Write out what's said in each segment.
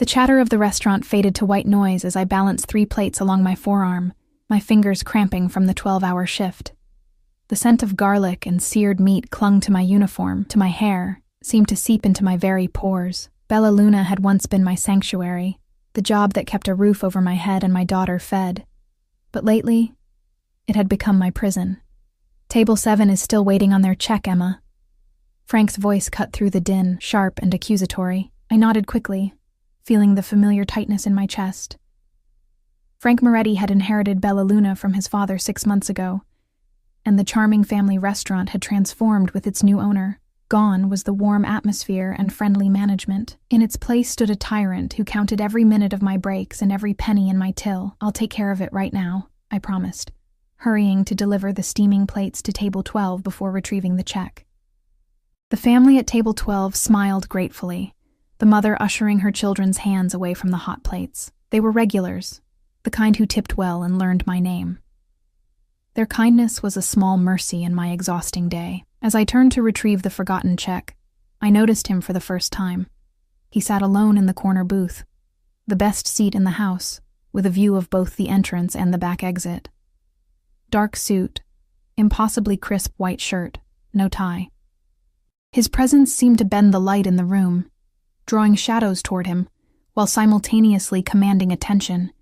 The chatter of the restaurant faded to white noise as I balanced 3 plates along my forearm, my fingers cramping from the 12-hour shift. The scent of garlic and seared meat clung to my uniform, to my hair, seemed to seep into my very pores. Bella Luna had once been my sanctuary, the job that kept a roof over my head and my daughter fed. But lately, it had become my prison. Table 7 is still waiting on their check, Emma. Frank's voice cut through the din, sharp and accusatory. I nodded quickly, feeling the familiar tightness in my chest. Frank Moretti had inherited Bella Luna from his father 6 months ago, and the charming family restaurant had transformed with its new owner. Gone was the warm atmosphere and friendly management. In its place stood a tyrant who counted every minute of my breaks and every penny in my till. I'll take care of it right now, I promised, hurrying to deliver the steaming plates to table 12 before retrieving the check. The family at table 12 smiled gratefully, the mother ushering her children's hands away from the hot plates. They were regulars, the kind who tipped well and learned my name. Their kindness was a small mercy in my exhausting day. As I turned to retrieve the forgotten check, I noticed him for the first time. He sat alone in the corner booth, the best seat in the house, with a view of both the entrance and the back exit. Dark suit, impossibly crisp white shirt, no tie. His presence seemed to bend the light in the room, drawing shadows toward him, while simultaneously commanding attention.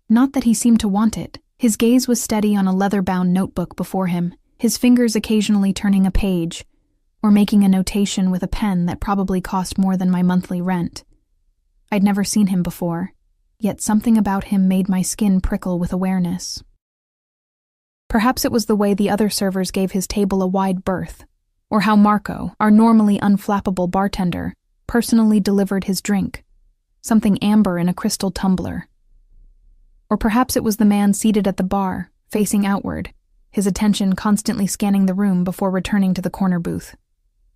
Not that he seemed to want it. His gaze was steady on a leather-bound notebook before him, his fingers occasionally turning a page, or making a notation with a pen that probably cost more than my monthly rent. I'd never seen him before, yet something about him made my skin prickle with awareness. Perhaps it was the way the other servers gave his table a wide berth, or how Marco, our normally unflappable bartender, personally delivered his drink, something amber in a crystal tumbler. Or perhaps it was the man seated at the bar, facing outward, his attention constantly scanning the room before returning to the corner booth.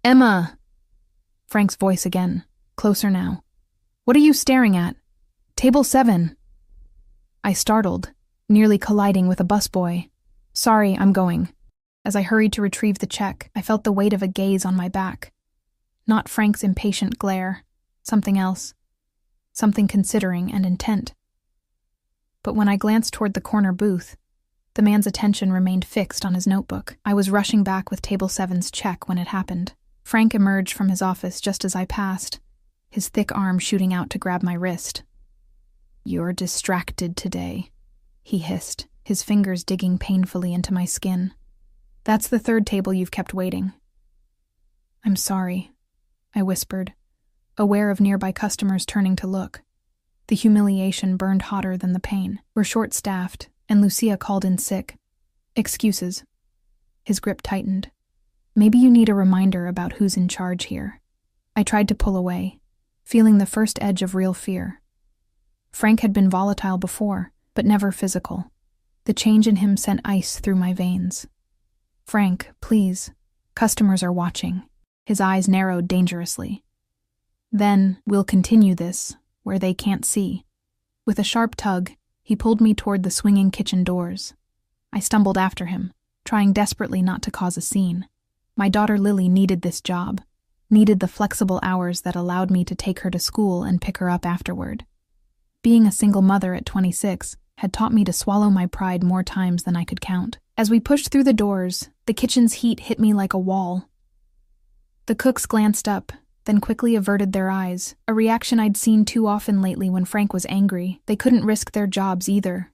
"Emma!" Frank's voice again, closer now. "What are you staring at? Table 7. I startled, nearly colliding with a busboy. "Sorry, I'm going." As I hurried to retrieve the check, I felt the weight of a gaze on my back. Not Frank's impatient glare, something else, something considering and intent. But when I glanced toward the corner booth, the man's attention remained fixed on his notebook. I was rushing back with Table 7's check when it happened. Frank emerged from his office just as I passed, his thick arm shooting out to grab my wrist. "You're distracted today," he hissed, his fingers digging painfully into my skin. "That's the 3rd table you've kept waiting." "I'm sorry," I whispered, aware of nearby customers turning to look. The humiliation burned hotter than the pain. "We're short-staffed, and Lucia called in sick. Excuses." His grip tightened. "Maybe you need a reminder about who's in charge here." I tried to pull away, feeling the first edge of real fear. Frank had been volatile before, but never physical. The change in him sent ice through my veins. "Frank, please. Customers are watching." His eyes narrowed dangerously. "Then we'll continue this, where they can't see." With a sharp tug, he pulled me toward the swinging kitchen doors. I stumbled after him, trying desperately not to cause a scene. My daughter Lily needed this job, needed the flexible hours that allowed me to take her to school and pick her up afterward. Being a single mother at 26 had taught me to swallow my pride more times than I could count. As we pushed through the doors, the kitchen's heat hit me like a wall. The cooks glanced up, then quickly averted their eyes, a reaction I'd seen too often lately when Frank was angry. They couldn't risk their jobs either.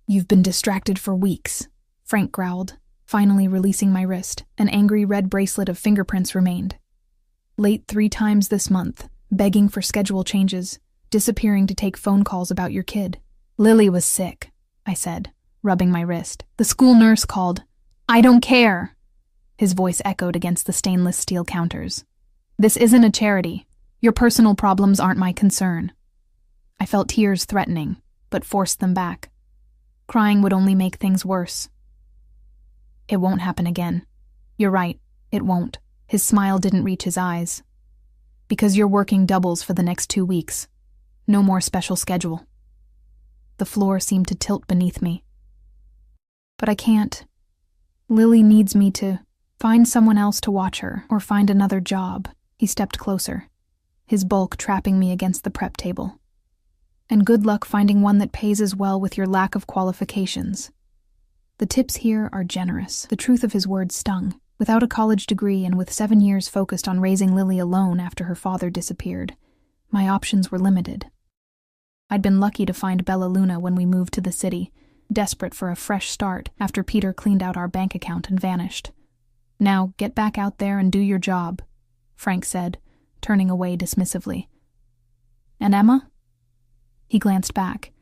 "You've been distracted for weeks," Frank growled, finally releasing my wrist. An angry red bracelet of fingerprints remained. "Late 3 times this month, begging for schedule changes, disappearing to take phone calls about your kid." "Lily was sick," I said, rubbing my wrist. "The school nurse called." "I don't care." His voice echoed against the stainless steel counters. "This isn't a charity. Your personal problems aren't my concern." I felt tears threatening, but forced them back. Crying would only make things worse. "It won't happen again. You're right, it won't." His smile didn't reach his eyes. "Because you're working doubles for the next 2 weeks. No more special schedule." The floor seemed to tilt beneath me. "But I can't. Lily needs me to find someone else to watch her or find another job." He stepped closer, his bulk trapping me against the prep table. And good luck finding one that pays as well with your lack of qualifications. The tips here are generous. The truth of his words stung. Without a college degree and with 7 years focused on raising Lily alone after her father disappeared, my options were limited. I'd been lucky to find Bella Luna when we moved to the city, desperate for a fresh start after Peter cleaned out our bank account and vanished. Now, get back out there and do your job, Frank said, turning away dismissively. And Emma? He glanced back.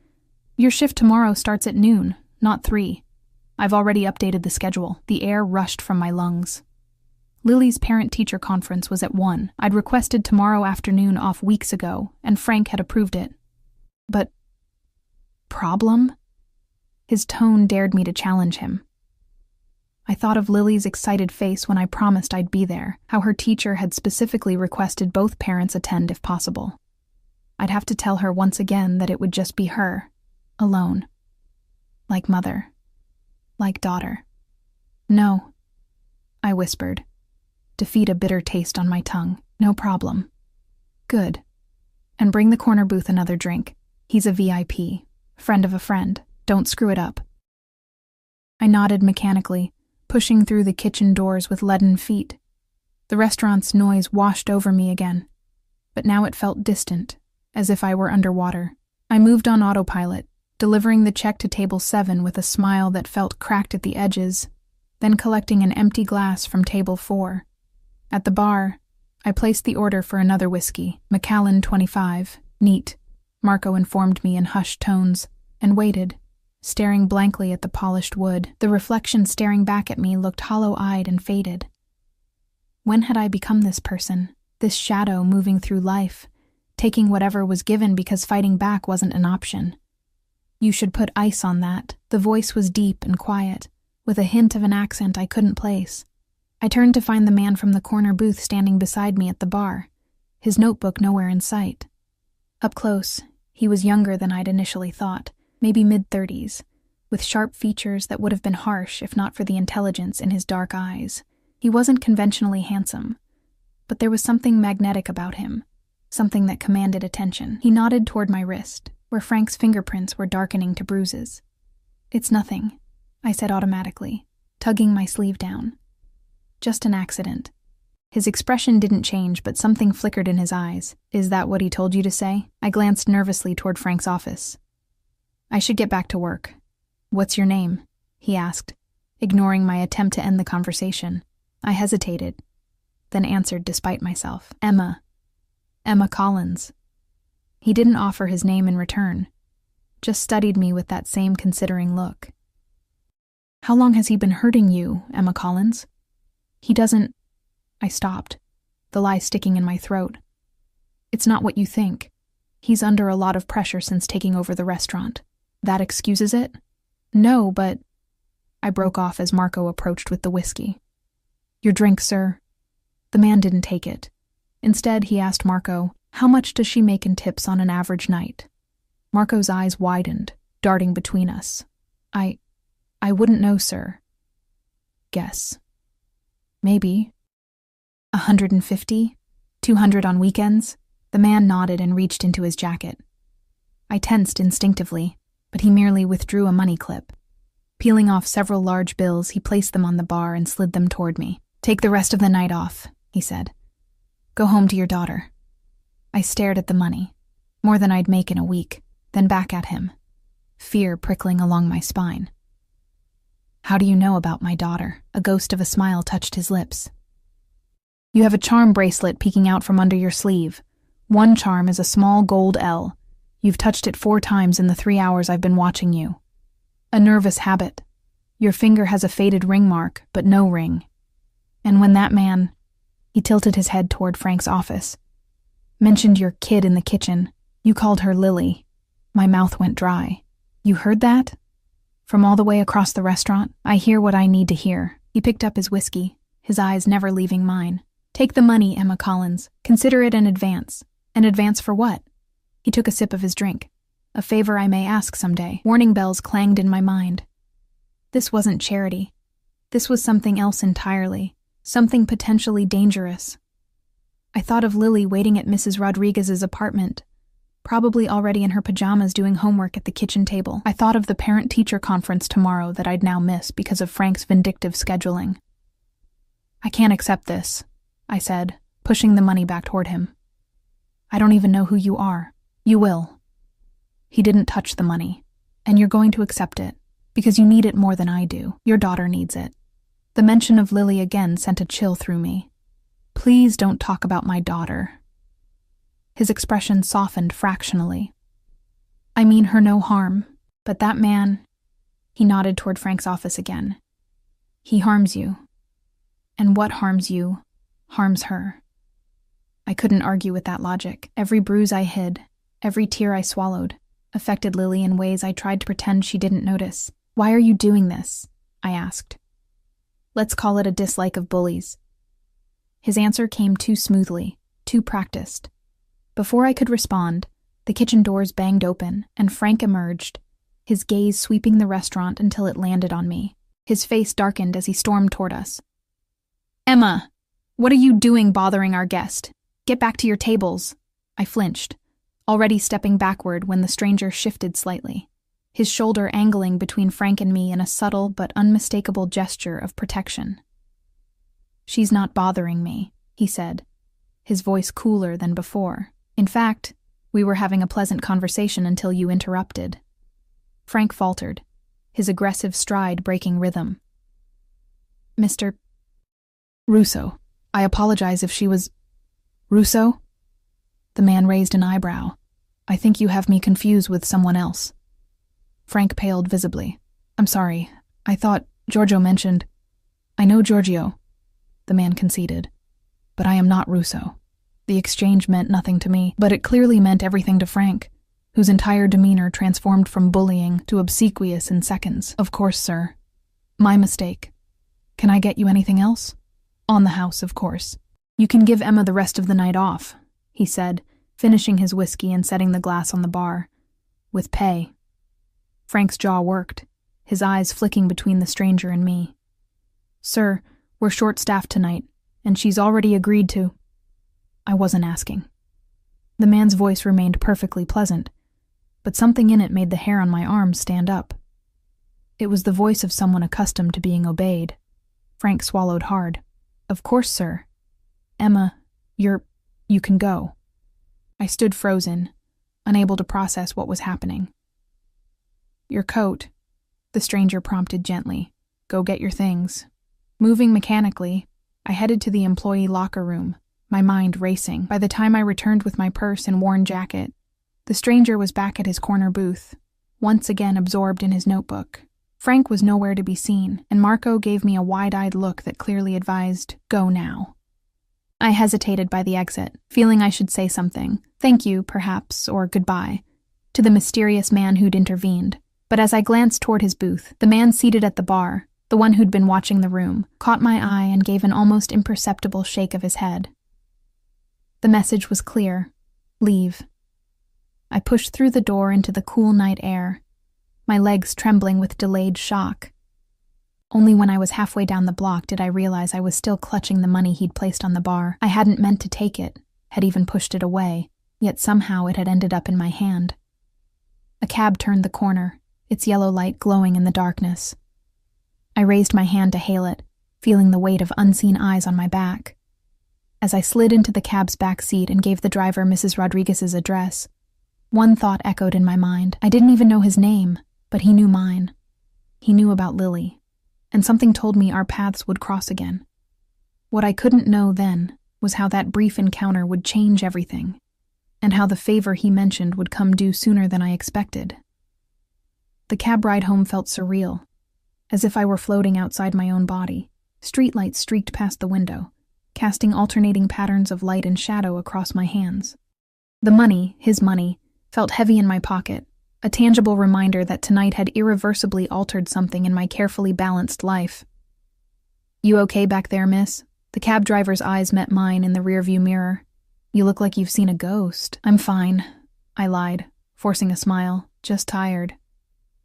Your shift tomorrow starts at noon, not 3. I've already updated the schedule. The air rushed from my lungs. Lily's parent-teacher conference was at 1. I'd requested tomorrow afternoon off weeks ago, and Frank had approved it. But... problem? His tone dared me to challenge him. I thought of Lily's excited face when I promised I'd be there, how her teacher had specifically requested both parents attend if possible. I'd have to tell her once again that it would just be her, alone. Like mother. Like daughter. No, I whispered. Defeat a bitter taste on my tongue. No problem. Good. And bring the corner booth another drink. He's a VIP. Friend of a friend. Don't screw it up. I nodded mechanically, pushing through the kitchen doors with leaden feet. The restaurant's noise washed over me again, but now it felt distant, as if I were underwater. I moved on autopilot, delivering the check to table 7 with a smile that felt cracked at the edges, then collecting an empty glass from table 4. At the bar, I placed the order for another whiskey, Macallan 25, neat, Marco informed me in hushed tones, and waited, staring blankly at the polished wood. The reflection staring back at me looked hollow-eyed and faded. When had I become this person, this shadow moving through life, taking whatever was given because fighting back wasn't an option? You should put ice on that. The voice was deep and quiet, with a hint of an accent I couldn't place. I turned to find the man from the corner booth standing beside me at the bar, his notebook nowhere in sight. Up close, he was younger than I'd initially thought, maybe mid-30s, with sharp features that would have been harsh if not for the intelligence in his dark eyes. He wasn't conventionally handsome, but there was something magnetic about him, something that commanded attention. He nodded toward my wrist, where Frank's fingerprints were darkening to bruises. It's nothing, I said automatically, tugging my sleeve down. Just an accident. His expression didn't change, but something flickered in his eyes. Is that what he told you to say? I glanced nervously toward Frank's office. I should get back to work. What's your name? He asked, ignoring my attempt to end the conversation. I hesitated, then answered despite myself. Emma. Emma Collins. He didn't offer his name in return, just studied me with that same considering look. How long has he been hurting you, Emma Collins? He doesn't... I stopped, the lie sticking in my throat. It's not what you think. He's under a lot of pressure since taking over the restaurant. That excuses it? No, but... I broke off as Marco approached with the whiskey. Your drink, sir. The man didn't take it. Instead, he asked Marco, how much does she make in tips on an average night? Marco's eyes widened, darting between us. I wouldn't know, sir. Guess. Maybe. 150? 200 on weekends? The man nodded and reached into his jacket. I tensed instinctively, but he merely withdrew a money clip. Peeling off several large bills, he placed them on the bar and slid them toward me. Take the rest of the night off, he said. Go home to your daughter. I stared at the money, more than I'd make in a week, then back at him, fear prickling along my spine. How do you know about my daughter? A ghost of a smile touched his lips. You have a charm bracelet peeking out from under your sleeve. One charm is a small gold L. You've touched it 4 times in the 3 hours I've been watching you. A nervous habit. Your finger has a faded ring mark, but no ring. And when that man, he tilted his head toward Frank's office, mentioned your kid in the kitchen, you called her Lily. My mouth went dry. You heard that? From all the way across the restaurant, I hear what I need to hear. He picked up his whiskey, his eyes never leaving mine. Take the money, Emma Collins. Consider it an advance. An advance for what? He took a sip of his drink. A favor I may ask someday. Warning bells clanged in my mind. This wasn't charity. This was something else entirely. Something potentially dangerous. I thought of Lily waiting at Mrs. Rodriguez's apartment, probably already in her pajamas doing homework at the kitchen table. I thought of the parent-teacher conference tomorrow that I'd now miss because of Frank's vindictive scheduling. I can't accept this, I said, pushing the money back toward him. I don't even know who you are. You will. He didn't touch the money, and you're going to accept it, because you need it more than I do. Your daughter needs it. The mention of Lily again sent a chill through me. Please don't talk about my daughter. His expression softened fractionally. I mean her no harm, but that man... He nodded toward Frank's office again. He harms you. And what harms you, harms her. I couldn't argue with that logic. Every bruise I hid, every tear I swallowed, affected Lily in ways I tried to pretend she didn't notice. Why are you doing this? I asked. Let's call it a dislike of bullies. His answer came too smoothly, too practiced. Before I could respond, the kitchen doors banged open, and Frank emerged, his gaze sweeping the restaurant until it landed on me. His face darkened as he stormed toward us. Emma, what are you doing bothering our guest? Get back to your tables. I flinched, already stepping backward when the stranger shifted slightly, his shoulder angling between Frank and me in a subtle but unmistakable gesture of protection. She's not bothering me, he said, his voice cooler than before. In fact, we were having a pleasant conversation until you interrupted. Frank faltered, his aggressive stride breaking rhythm. Mr. Russo, I apologize if she was... Russo? The man raised an eyebrow. I think you have me confused with someone else. Frank paled visibly. I'm sorry. I thought Giorgio mentioned... I know Giorgio, the man conceded, but I am not Russo. The exchange meant nothing to me, but it clearly meant everything to Frank, whose entire demeanor transformed from bullying to obsequious in seconds. Of course, sir. My mistake. Can I get you anything else? On the house, of course. You can give Emma the rest of the night off, he said, finishing his whiskey and setting the glass on the bar. With pay. Frank's jaw worked, his eyes flicking between the stranger and me. Sir, we're short-staffed tonight, and she's already agreed to... I wasn't asking. The man's voice remained perfectly pleasant, but something in it made the hair on my arms stand up. It was the voice of someone accustomed to being obeyed. Frank swallowed hard. Of course, sir. Emma, you can go. I stood frozen, unable to process what was happening. Your coat, the stranger prompted gently. Go get your things. Moving mechanically, I headed to the employee locker room, my mind racing. By the time I returned with my purse and worn jacket, the stranger was back at his corner booth, once again absorbed in his notebook. Frank was nowhere to be seen, and Marco gave me a wide-eyed look that clearly advised, go now. I hesitated by the exit, feeling I should say something, thank you, perhaps, or goodbye, to the mysterious man who'd intervened. But as I glanced toward his booth, the man seated at the bar, the one who'd been watching the room, caught my eye and gave an almost imperceptible shake of his head. The message was clear. Leave. I pushed through the door into the cool night air, my legs trembling with delayed shock. Only when I was halfway down the block did I realize I was still clutching the money he'd placed on the bar. I hadn't meant to take it, had even pushed it away, yet somehow it had ended up in my hand. A cab turned the corner, its yellow light glowing in the darkness. I raised my hand to hail it, feeling the weight of unseen eyes on my back. As I slid into the cab's back seat and gave the driver Mrs. Rodriguez's address, one thought echoed in my mind. I didn't even know his name, but he knew mine. He knew about Lily, and something told me our paths would cross again. What I couldn't know then was how that brief encounter would change everything, and how the favor he mentioned would come due sooner than I expected. The cab ride home felt surreal, as if I were floating outside my own body. Streetlights streaked past the window, casting alternating patterns of light and shadow across my hands. The money, his money, felt heavy in my pocket, a tangible reminder that tonight had irreversibly altered something in my carefully balanced life. You okay back there, miss? The cab driver's eyes met mine in the rearview mirror. You look like you've seen a ghost. I'm fine, I lied, forcing a smile. Just tired.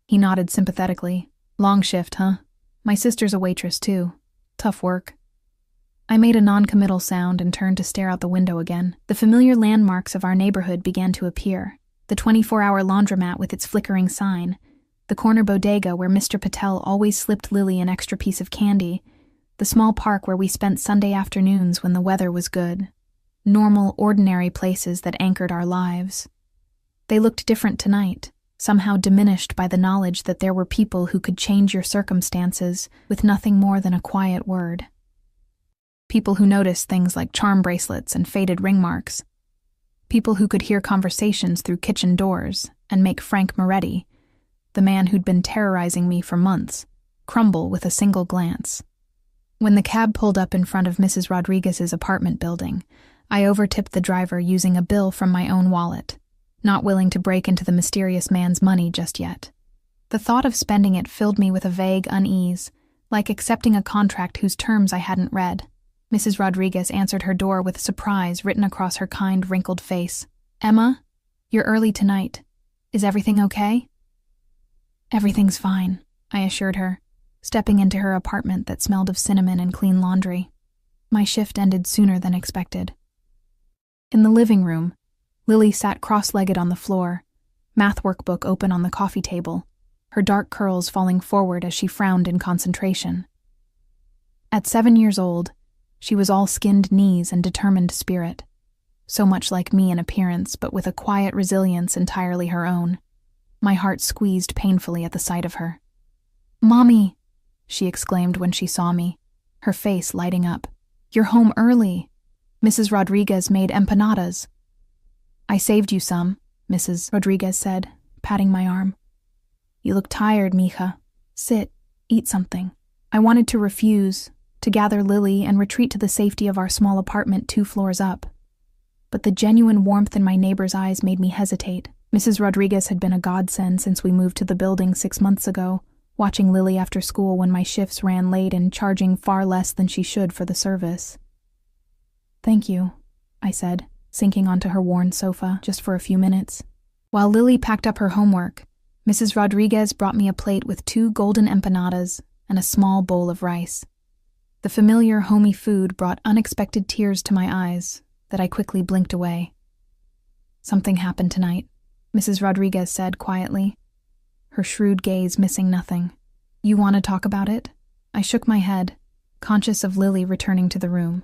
He nodded sympathetically. Long shift, huh? My sister's a waitress, too. Tough work. I made a non-committal sound and turned to stare out the window again. The familiar landmarks of our neighborhood began to appear. The 24-hour laundromat with its flickering sign, the corner bodega where Mr. Patel always slipped Lily an extra piece of candy, the small park where we spent Sunday afternoons when the weather was good. Normal, ordinary places that anchored our lives. They looked different tonight, somehow diminished by the knowledge that there were people who could change your circumstances with nothing more than a quiet word. People who noticed things like charm bracelets and faded ring marks. People who could hear conversations through kitchen doors and make Frank Moretti, the man who'd been terrorizing me for months, crumble with a single glance. When the cab pulled up in front of Mrs. Rodriguez's apartment building, I overtipped the driver using a bill from my own wallet, not willing to break into the mysterious man's money just yet. The thought of spending it filled me with a vague unease, like accepting a contract whose terms I hadn't read. Mrs. Rodriguez answered her door with surprise written across her kind, wrinkled face. "Emma, you're early tonight. Is everything okay?" "Everything's fine," I assured her, stepping into her apartment that smelled of cinnamon and clean laundry. My shift ended sooner than expected. In the living room, Lily sat cross-legged on the floor, math workbook open on the coffee table, her dark curls falling forward as she frowned in concentration. At 7 years old, she was all skinned knees and determined spirit, so much like me in appearance, but with a quiet resilience entirely her own. My heart squeezed painfully at the sight of her. "Mommy," she exclaimed when she saw me, her face lighting up. "You're home early. Mrs. Rodriguez made empanadas." "I saved you some," Mrs. Rodriguez said, patting my arm. "You look tired, mija. Sit, eat something." I wanted to refuse, to gather Lily and retreat to the safety of our small apartment 2 floors up. But the genuine warmth in my neighbor's eyes made me hesitate. Mrs. Rodriguez had been a godsend since we moved to the building 6 months ago, watching Lily after school when my shifts ran late and charging far less than she should for the service. "Thank you," I said, sinking onto her worn sofa just for a few minutes. While Lily packed up her homework, Mrs. Rodriguez brought me a plate with 2 golden empanadas and a small bowl of rice. The familiar, homey food brought unexpected tears to my eyes that I quickly blinked away. "Something happened tonight," Mrs. Rodriguez said quietly, her shrewd gaze missing nothing. "You want to talk about it?" I shook my head, conscious of Lily returning to the room.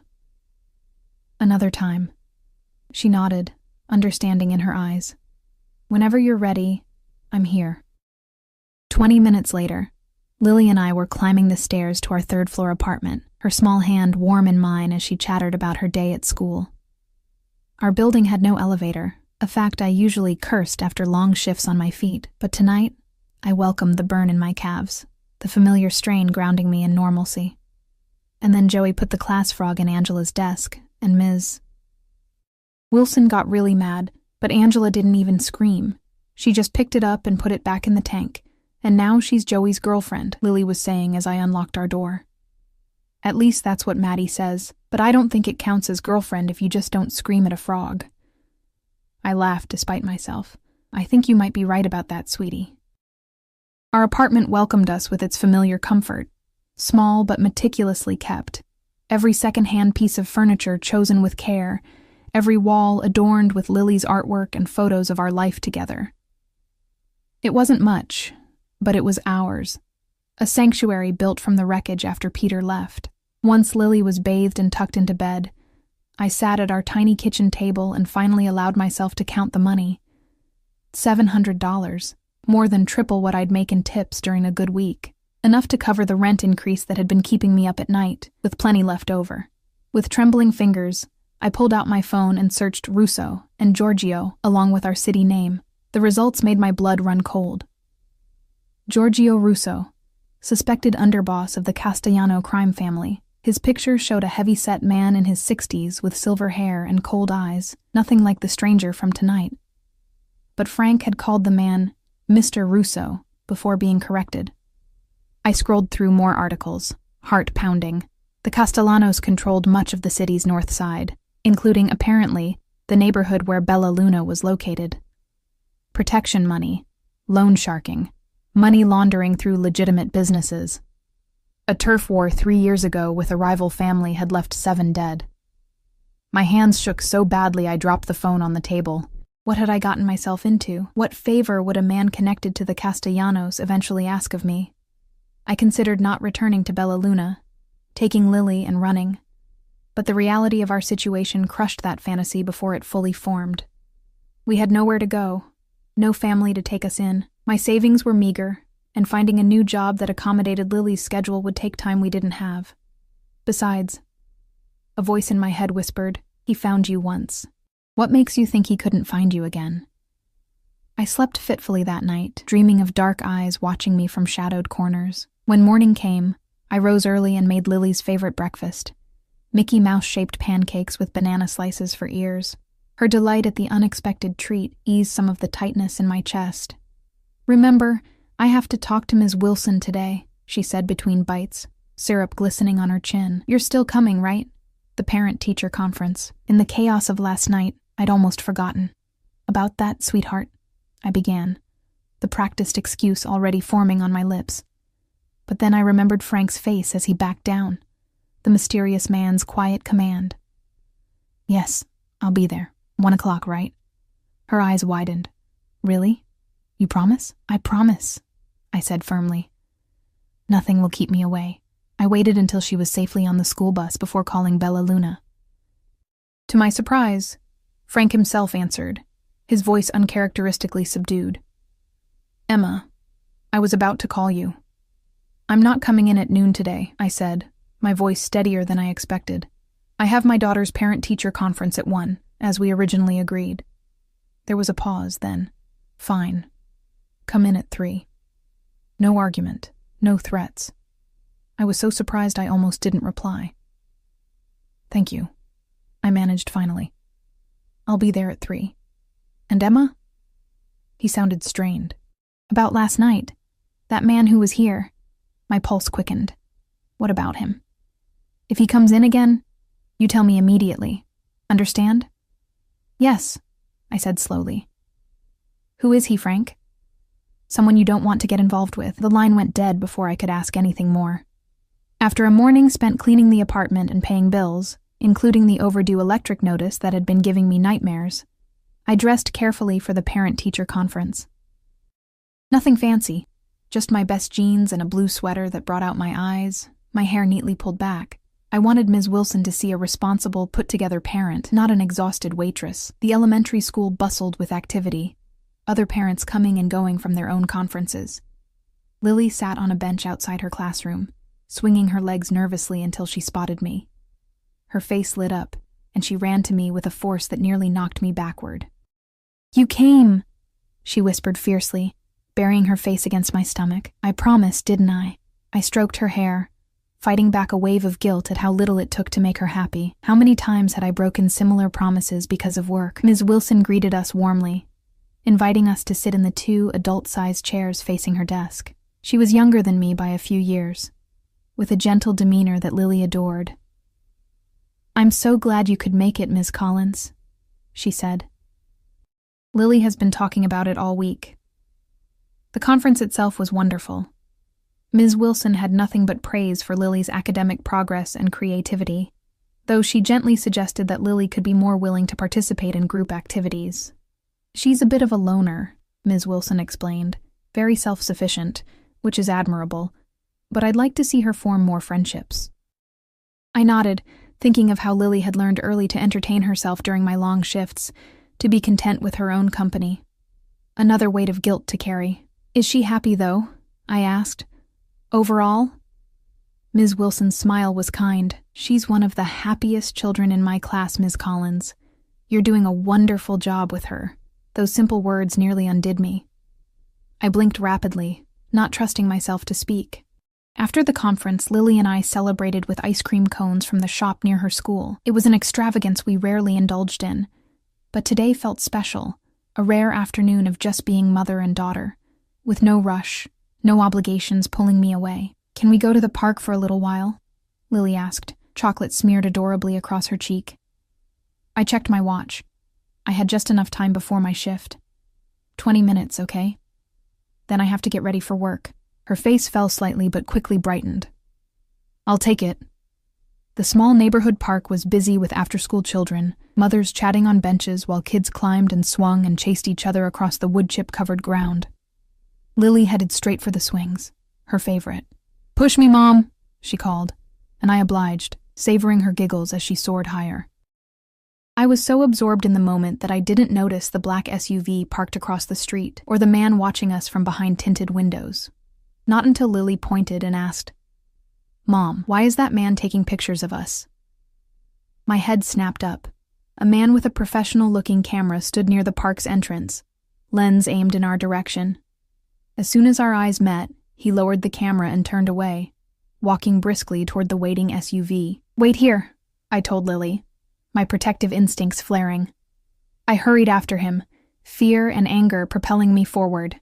"Another time." She nodded, understanding in her eyes. "Whenever you're ready, I'm here." 20 minutes later, Lily and I were climbing the stairs to our 3rd-floor apartment, her small hand warm in mine as she chattered about her day at school. Our building had no elevator, a fact I usually cursed after long shifts on my feet, but tonight, I welcomed the burn in my calves, the familiar strain grounding me in normalcy. And then Joey put the class frog in Angela's desk, and Ms. Wilson got really mad, but Angela didn't even scream. She just picked it up and put it back in the tank, and now she's Joey's girlfriend, Lily was saying as I unlocked our door. "At least that's what Maddie says, but I don't think it counts as girlfriend if you just don't scream at a frog." I laughed despite myself. "I think you might be right about that, sweetie." Our apartment welcomed us with its familiar comfort, small but meticulously kept. Every second-hand piece of furniture chosen with care, every wall adorned with Lily's artwork and photos of our life together. It wasn't much, but it was ours. A sanctuary built from the wreckage after Peter left. Once Lily was bathed and tucked into bed, I sat at our tiny kitchen table and finally allowed myself to count the money. $700, more than triple what I'd make in tips during a good week. Enough to cover the rent increase that had been keeping me up at night, with plenty left over. With trembling fingers, I pulled out my phone and searched Russo and Giorgio along with our city name. The results made my blood run cold. Giorgio Russo, suspected underboss of the Castellano crime family. His picture showed a heavy-set man in his 60s with silver hair and cold eyes, nothing like the stranger from tonight. But Frank had called the man Mr. Russo before being corrected. I scrolled through more articles, heart pounding. The Castellanos controlled much of the city's north side, including, apparently, the neighborhood where Bella Luna was located. Protection money, loan sharking, money laundering through legitimate businesses. A turf war 3 years ago with a rival family had left 7 dead. My hands shook so badly I dropped the phone on the table. What had I gotten myself into? What favor would a man connected to the Castellanos eventually ask of me? I considered not returning to Bella Luna, taking Lily and running. But the reality of our situation crushed that fantasy before it fully formed. We had nowhere to go, no family to take us in. My savings were meager, and finding a new job that accommodated Lily's schedule would take time we didn't have. Besides, a voice in my head whispered, "He found you once. What makes you think he couldn't find you again?" I slept fitfully that night, dreaming of dark eyes watching me from shadowed corners. When morning came, I rose early and made Lily's favorite breakfast, Mickey Mouse-shaped pancakes with banana slices for ears. Her delight at the unexpected treat eased some of the tightness in my chest. "Remember, I have to talk to Ms. Wilson today," she said between bites, syrup glistening on her chin. "You're still coming, right?" The parent-teacher conference. In the chaos of last night, I'd almost forgotten. "About that, sweetheart," I began, the practiced excuse already forming on my lips. But then I remembered Frank's face as he backed down, the mysterious man's quiet command. "Yes, I'll be there. 1 o'clock, right?" Her eyes widened. "Really? You promise?" "I promise," I said firmly. "Nothing will keep me away." I waited until she was safely on the school bus before calling Bella Luna. To my surprise, Frank himself answered, his voice uncharacteristically subdued. "Emma, I was about to call you." "I'm not coming in at noon today," I said, my voice steadier than I expected. "I have my daughter's parent-teacher conference at 1, as we originally agreed." There was a pause, then. "Fine. Come in at 3. No argument, no threats." I was so surprised I almost didn't reply. "Thank you," I managed finally. "I'll be there at 3. And Emma?" He sounded strained. "About last night. That man who was here." My pulse quickened. "What about him?" "If he comes in again, you tell me immediately. Understand?" "Yes," I said slowly. "Who is he, Frank?" "Someone you don't want to get involved with." The line went dead before I could ask anything more. After a morning spent cleaning the apartment and paying bills, including the overdue electric notice that had been giving me nightmares, I dressed carefully for the parent-teacher conference. Nothing fancy, just my best jeans and a blue sweater that brought out my eyes, my hair neatly pulled back. I wanted Ms. Wilson to see a responsible, put-together parent, not an exhausted waitress. The elementary school bustled with activity, other parents coming and going from their own conferences. Lily sat on a bench outside her classroom, swinging her legs nervously until she spotted me. Her face lit up, and she ran to me with a force that nearly knocked me backward. "You came," she whispered fiercely, burying her face against my stomach. "I promised, didn't I?" I stroked her hair, fighting back a wave of guilt at how little it took to make her happy. How many times had I broken similar promises because of work? Ms. Wilson greeted us warmly, inviting us to sit in the 2 adult-sized chairs facing her desk. She was younger than me by a few years, with a gentle demeanor that Lily adored. "I'm so glad you could make it, Ms. Collins," she said. Lily has been talking about it all week. The conference itself was wonderful. Ms. Wilson had nothing but praise for Lily's academic progress and creativity, though she gently suggested that Lily could be more willing to participate in group activities. "She's a bit of a loner," Ms. Wilson explained, "very self-sufficient, which is admirable, but I'd like to see her form more friendships." I nodded, thinking of how Lily had learned early to entertain herself during my long shifts, to be content with her own company. Another weight of guilt to carry. "Is she happy, though?" I asked. "Overall?" Ms. Wilson's smile was kind. "She's one of the happiest children in my class, Ms. Collins. You're doing a wonderful job with her." Those simple words nearly undid me. I blinked rapidly, not trusting myself to speak. After the conference, Lily and I celebrated with ice cream cones from the shop near her school. It was an extravagance we rarely indulged in, but today felt special, a rare afternoon of just being mother and daughter, with no rush, no obligations pulling me away. "Can we go to the park for a little while?" Lily asked, chocolate smeared adorably across her cheek. I checked my watch. I had just enough time before my shift. 20 minutes, okay? Then I have to get ready for work. Her face fell slightly but quickly brightened. I'll take it. The small neighborhood park was busy with after-school children, mothers chatting on benches while kids climbed and swung and chased each other across the wood-chip-covered ground. Lily headed straight for the swings, her favorite. "Push me, Mom," she called, and I obliged, savoring her giggles as she soared higher. I was so absorbed in the moment that I didn't notice the black SUV parked across the street or the man watching us from behind tinted windows. Not until Lily pointed and asked, "Mom, why is that man taking pictures of us?" My head snapped up. A man with a professional-looking camera stood near the park's entrance, lens aimed in our direction. As soon as our eyes met, he lowered the camera and turned away, walking briskly toward the waiting SUV. "Wait here," I told Lily, my protective instincts flaring. I hurried after him, fear and anger propelling me forward.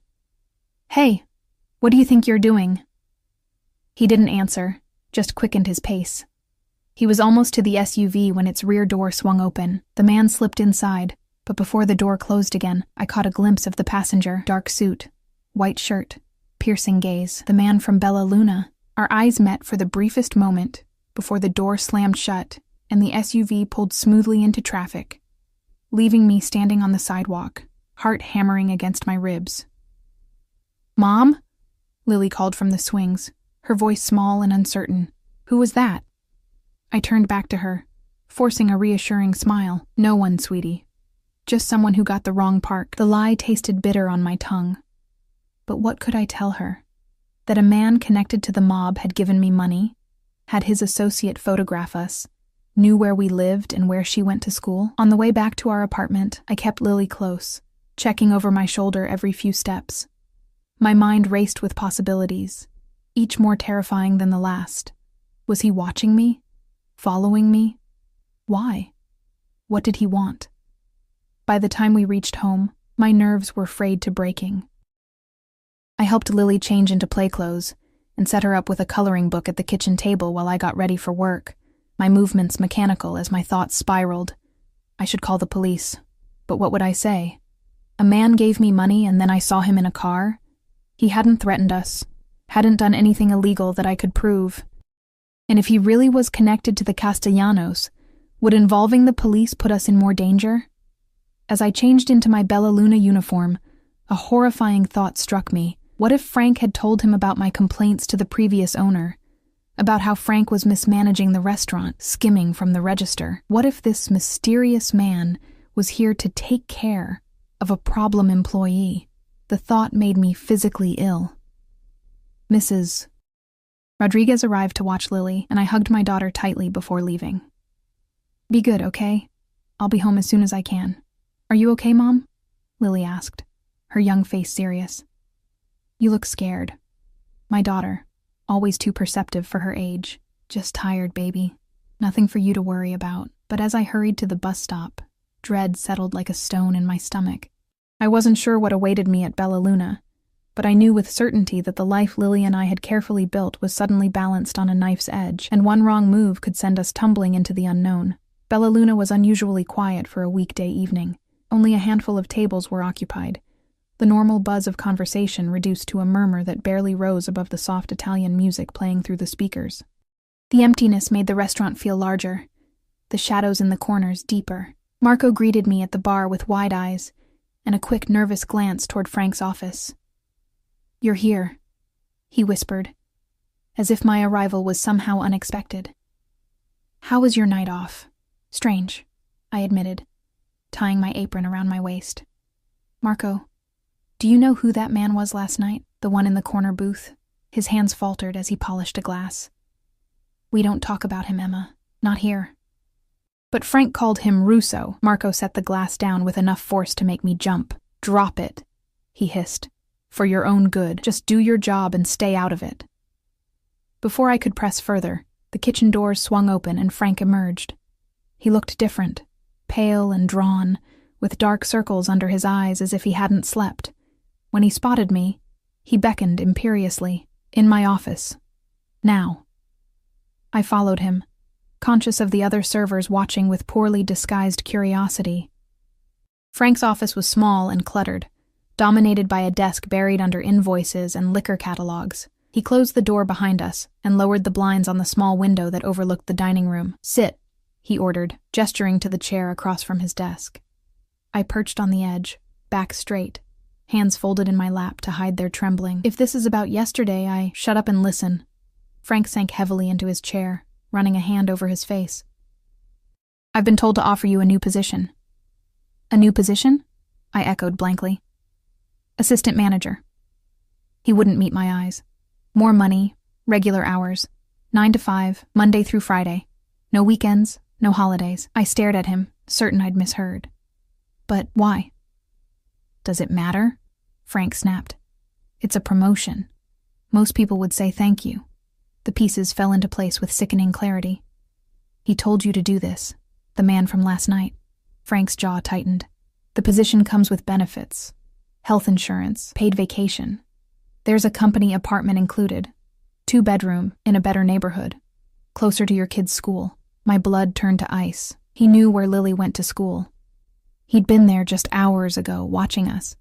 "Hey, what do you think you're doing?" He didn't answer, just quickened his pace. He was almost to the SUV when its rear door swung open. The man slipped inside, but before the door closed again, I caught a glimpse of the passenger, dark suit, white shirt, piercing gaze, the man from Bella Luna. Our eyes met for the briefest moment before the door slammed shut and the SUV pulled smoothly into traffic, leaving me standing on the sidewalk, heart hammering against my ribs. "Mom?" Lily called from the swings, her voice small and uncertain. "Who was that?" I turned back to her, forcing a reassuring smile. "No one, sweetie. Just someone who got the wrong park." The lie tasted bitter on my tongue. But what could I tell her? That a man connected to the mob had given me money, had his associate photograph us, knew where we lived and where she went to school? On the way back to our apartment, I kept Lily close, checking over my shoulder every few steps. My mind raced with possibilities, each more terrifying than the last. Was he watching me? Following me? Why? What did he want? By the time we reached home, my nerves were frayed to breaking. I helped Lily change into play clothes and set her up with a coloring book at the kitchen table while I got ready for work, my movements mechanical as my thoughts spiraled. I should call the police, but what would I say? A man gave me money and then I saw him in a car? He hadn't threatened us, hadn't done anything illegal that I could prove. And if he really was connected to the Castellanos, would involving the police put us in more danger? As I changed into my Bella Luna uniform, a horrifying thought struck me. What if Frank had told him about my complaints to the previous owner? About how Frank was mismanaging the restaurant, skimming from the register? What if this mysterious man was here to take care of a problem employee? The thought made me physically ill. Mrs. Rodriguez arrived to watch Lily, and I hugged my daughter tightly before leaving. "Be good, okay? I'll be home as soon as I can." "Are you okay, Mom?" Lily asked, her young face serious. "You look scared." My daughter, always too perceptive for her age. "Just tired, baby. Nothing for you to worry about." But as I hurried to the bus stop, dread settled like a stone in my stomach. I wasn't sure what awaited me at Bella Luna, but I knew with certainty that the life Lily and I had carefully built was suddenly balanced on a knife's edge, and one wrong move could send us tumbling into the unknown. Bella Luna was unusually quiet for a weekday evening. Only a handful of tables were occupied, the normal buzz of conversation reduced to a murmur that barely rose above the soft Italian music playing through the speakers. The emptiness made the restaurant feel larger, the shadows in the corners deeper. Marco greeted me at the bar with wide eyes and a quick, nervous glance toward Frank's office. "You're here," he whispered, as if my arrival was somehow unexpected. "How was your night off?" "Strange," I admitted, tying my apron around my waist. "Marco, do you know who that man was last night? The one in the corner booth?" His hands faltered as he polished a glass. "We don't talk about him, Emma. Not here." "But Frank called him Russo." Marco set the glass down with enough force to make me jump. "Drop it," he hissed. "For your own good. Just do your job and stay out of it." Before I could press further, the kitchen doors swung open and Frank emerged. He looked different, pale and drawn, with dark circles under his eyes as if he hadn't slept. When he spotted me, he beckoned imperiously. "In my office. Now." I followed him, conscious of the other servers watching with poorly disguised curiosity. Frank's office was small and cluttered, dominated by a desk buried under invoices and liquor catalogs. He closed the door behind us and lowered the blinds on the small window that overlooked the dining room. "Sit," he ordered, gesturing to the chair across from his desk. I perched on the edge, back straight, hands folded in my lap to hide their trembling. "If this is about yesterday, I—" "Shut up and listen." Frank sank heavily into his chair, running a hand over his face. "I've been told to offer you a new position." "A new position?" I echoed blankly. "Assistant manager." He wouldn't meet my eyes. "More money, regular hours, 9 to 5, Monday through Friday. No weekends, no holidays." I stared at him, certain I'd misheard. "But why?" "Does it matter?" Frank snapped. "It's a promotion. Most people would say thank you." The pieces fell into place with sickening clarity. "He told you to do this, the man from last night." Frank's jaw tightened. "The position comes with benefits, health insurance, paid vacation. There's a company apartment included, 2-bedroom, in a better neighborhood, closer to your kid's school." My blood turned to ice. He knew where Lily went to school. He'd been there just hours ago, watching us.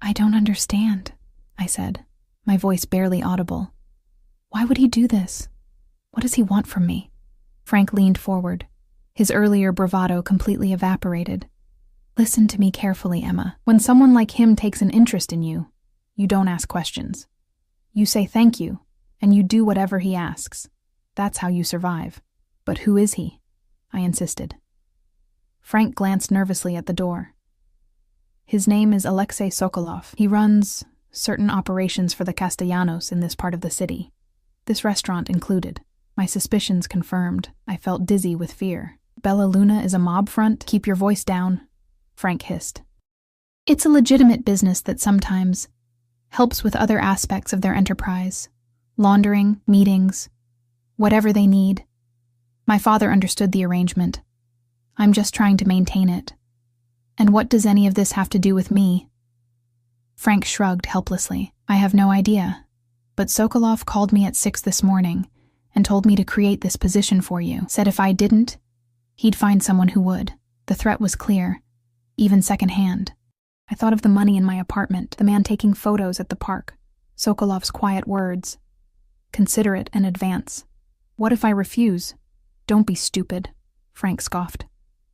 "I don't understand," I said, my voice barely audible. "Why would he do this? What does he want from me?" Frank leaned forward. His earlier bravado completely evaporated. "Listen to me carefully, Emma. When someone like him takes an interest in you, you don't ask questions. You say thank you, and you do whatever he asks. That's how you survive." "But who is he?" I insisted. Frank glanced nervously at the door. "His name is Alexei Sokolov. He runs certain operations for the Castellanos in this part of the city. This restaurant included." My suspicions confirmed. I felt dizzy with fear. "Bella Luna is a mob front? Keep your voice down," Frank hissed. "It's a legitimate business that sometimes helps with other aspects of their enterprise. Laundering, meetings, whatever they need. My father understood the arrangement. I'm just trying to maintain it. And what does any of this have to do with me?" Frank shrugged helplessly. "I have no idea. But Sokolov called me at 6 this morning and told me to create this position for you. Said if I didn't, he'd find someone who would." The threat was clear, even secondhand. I thought of the money in my apartment, the man taking photos at the park, Sokolov's quiet words. "Consider it an advance." "What if I refuse?" "Don't be stupid," Frank scoffed.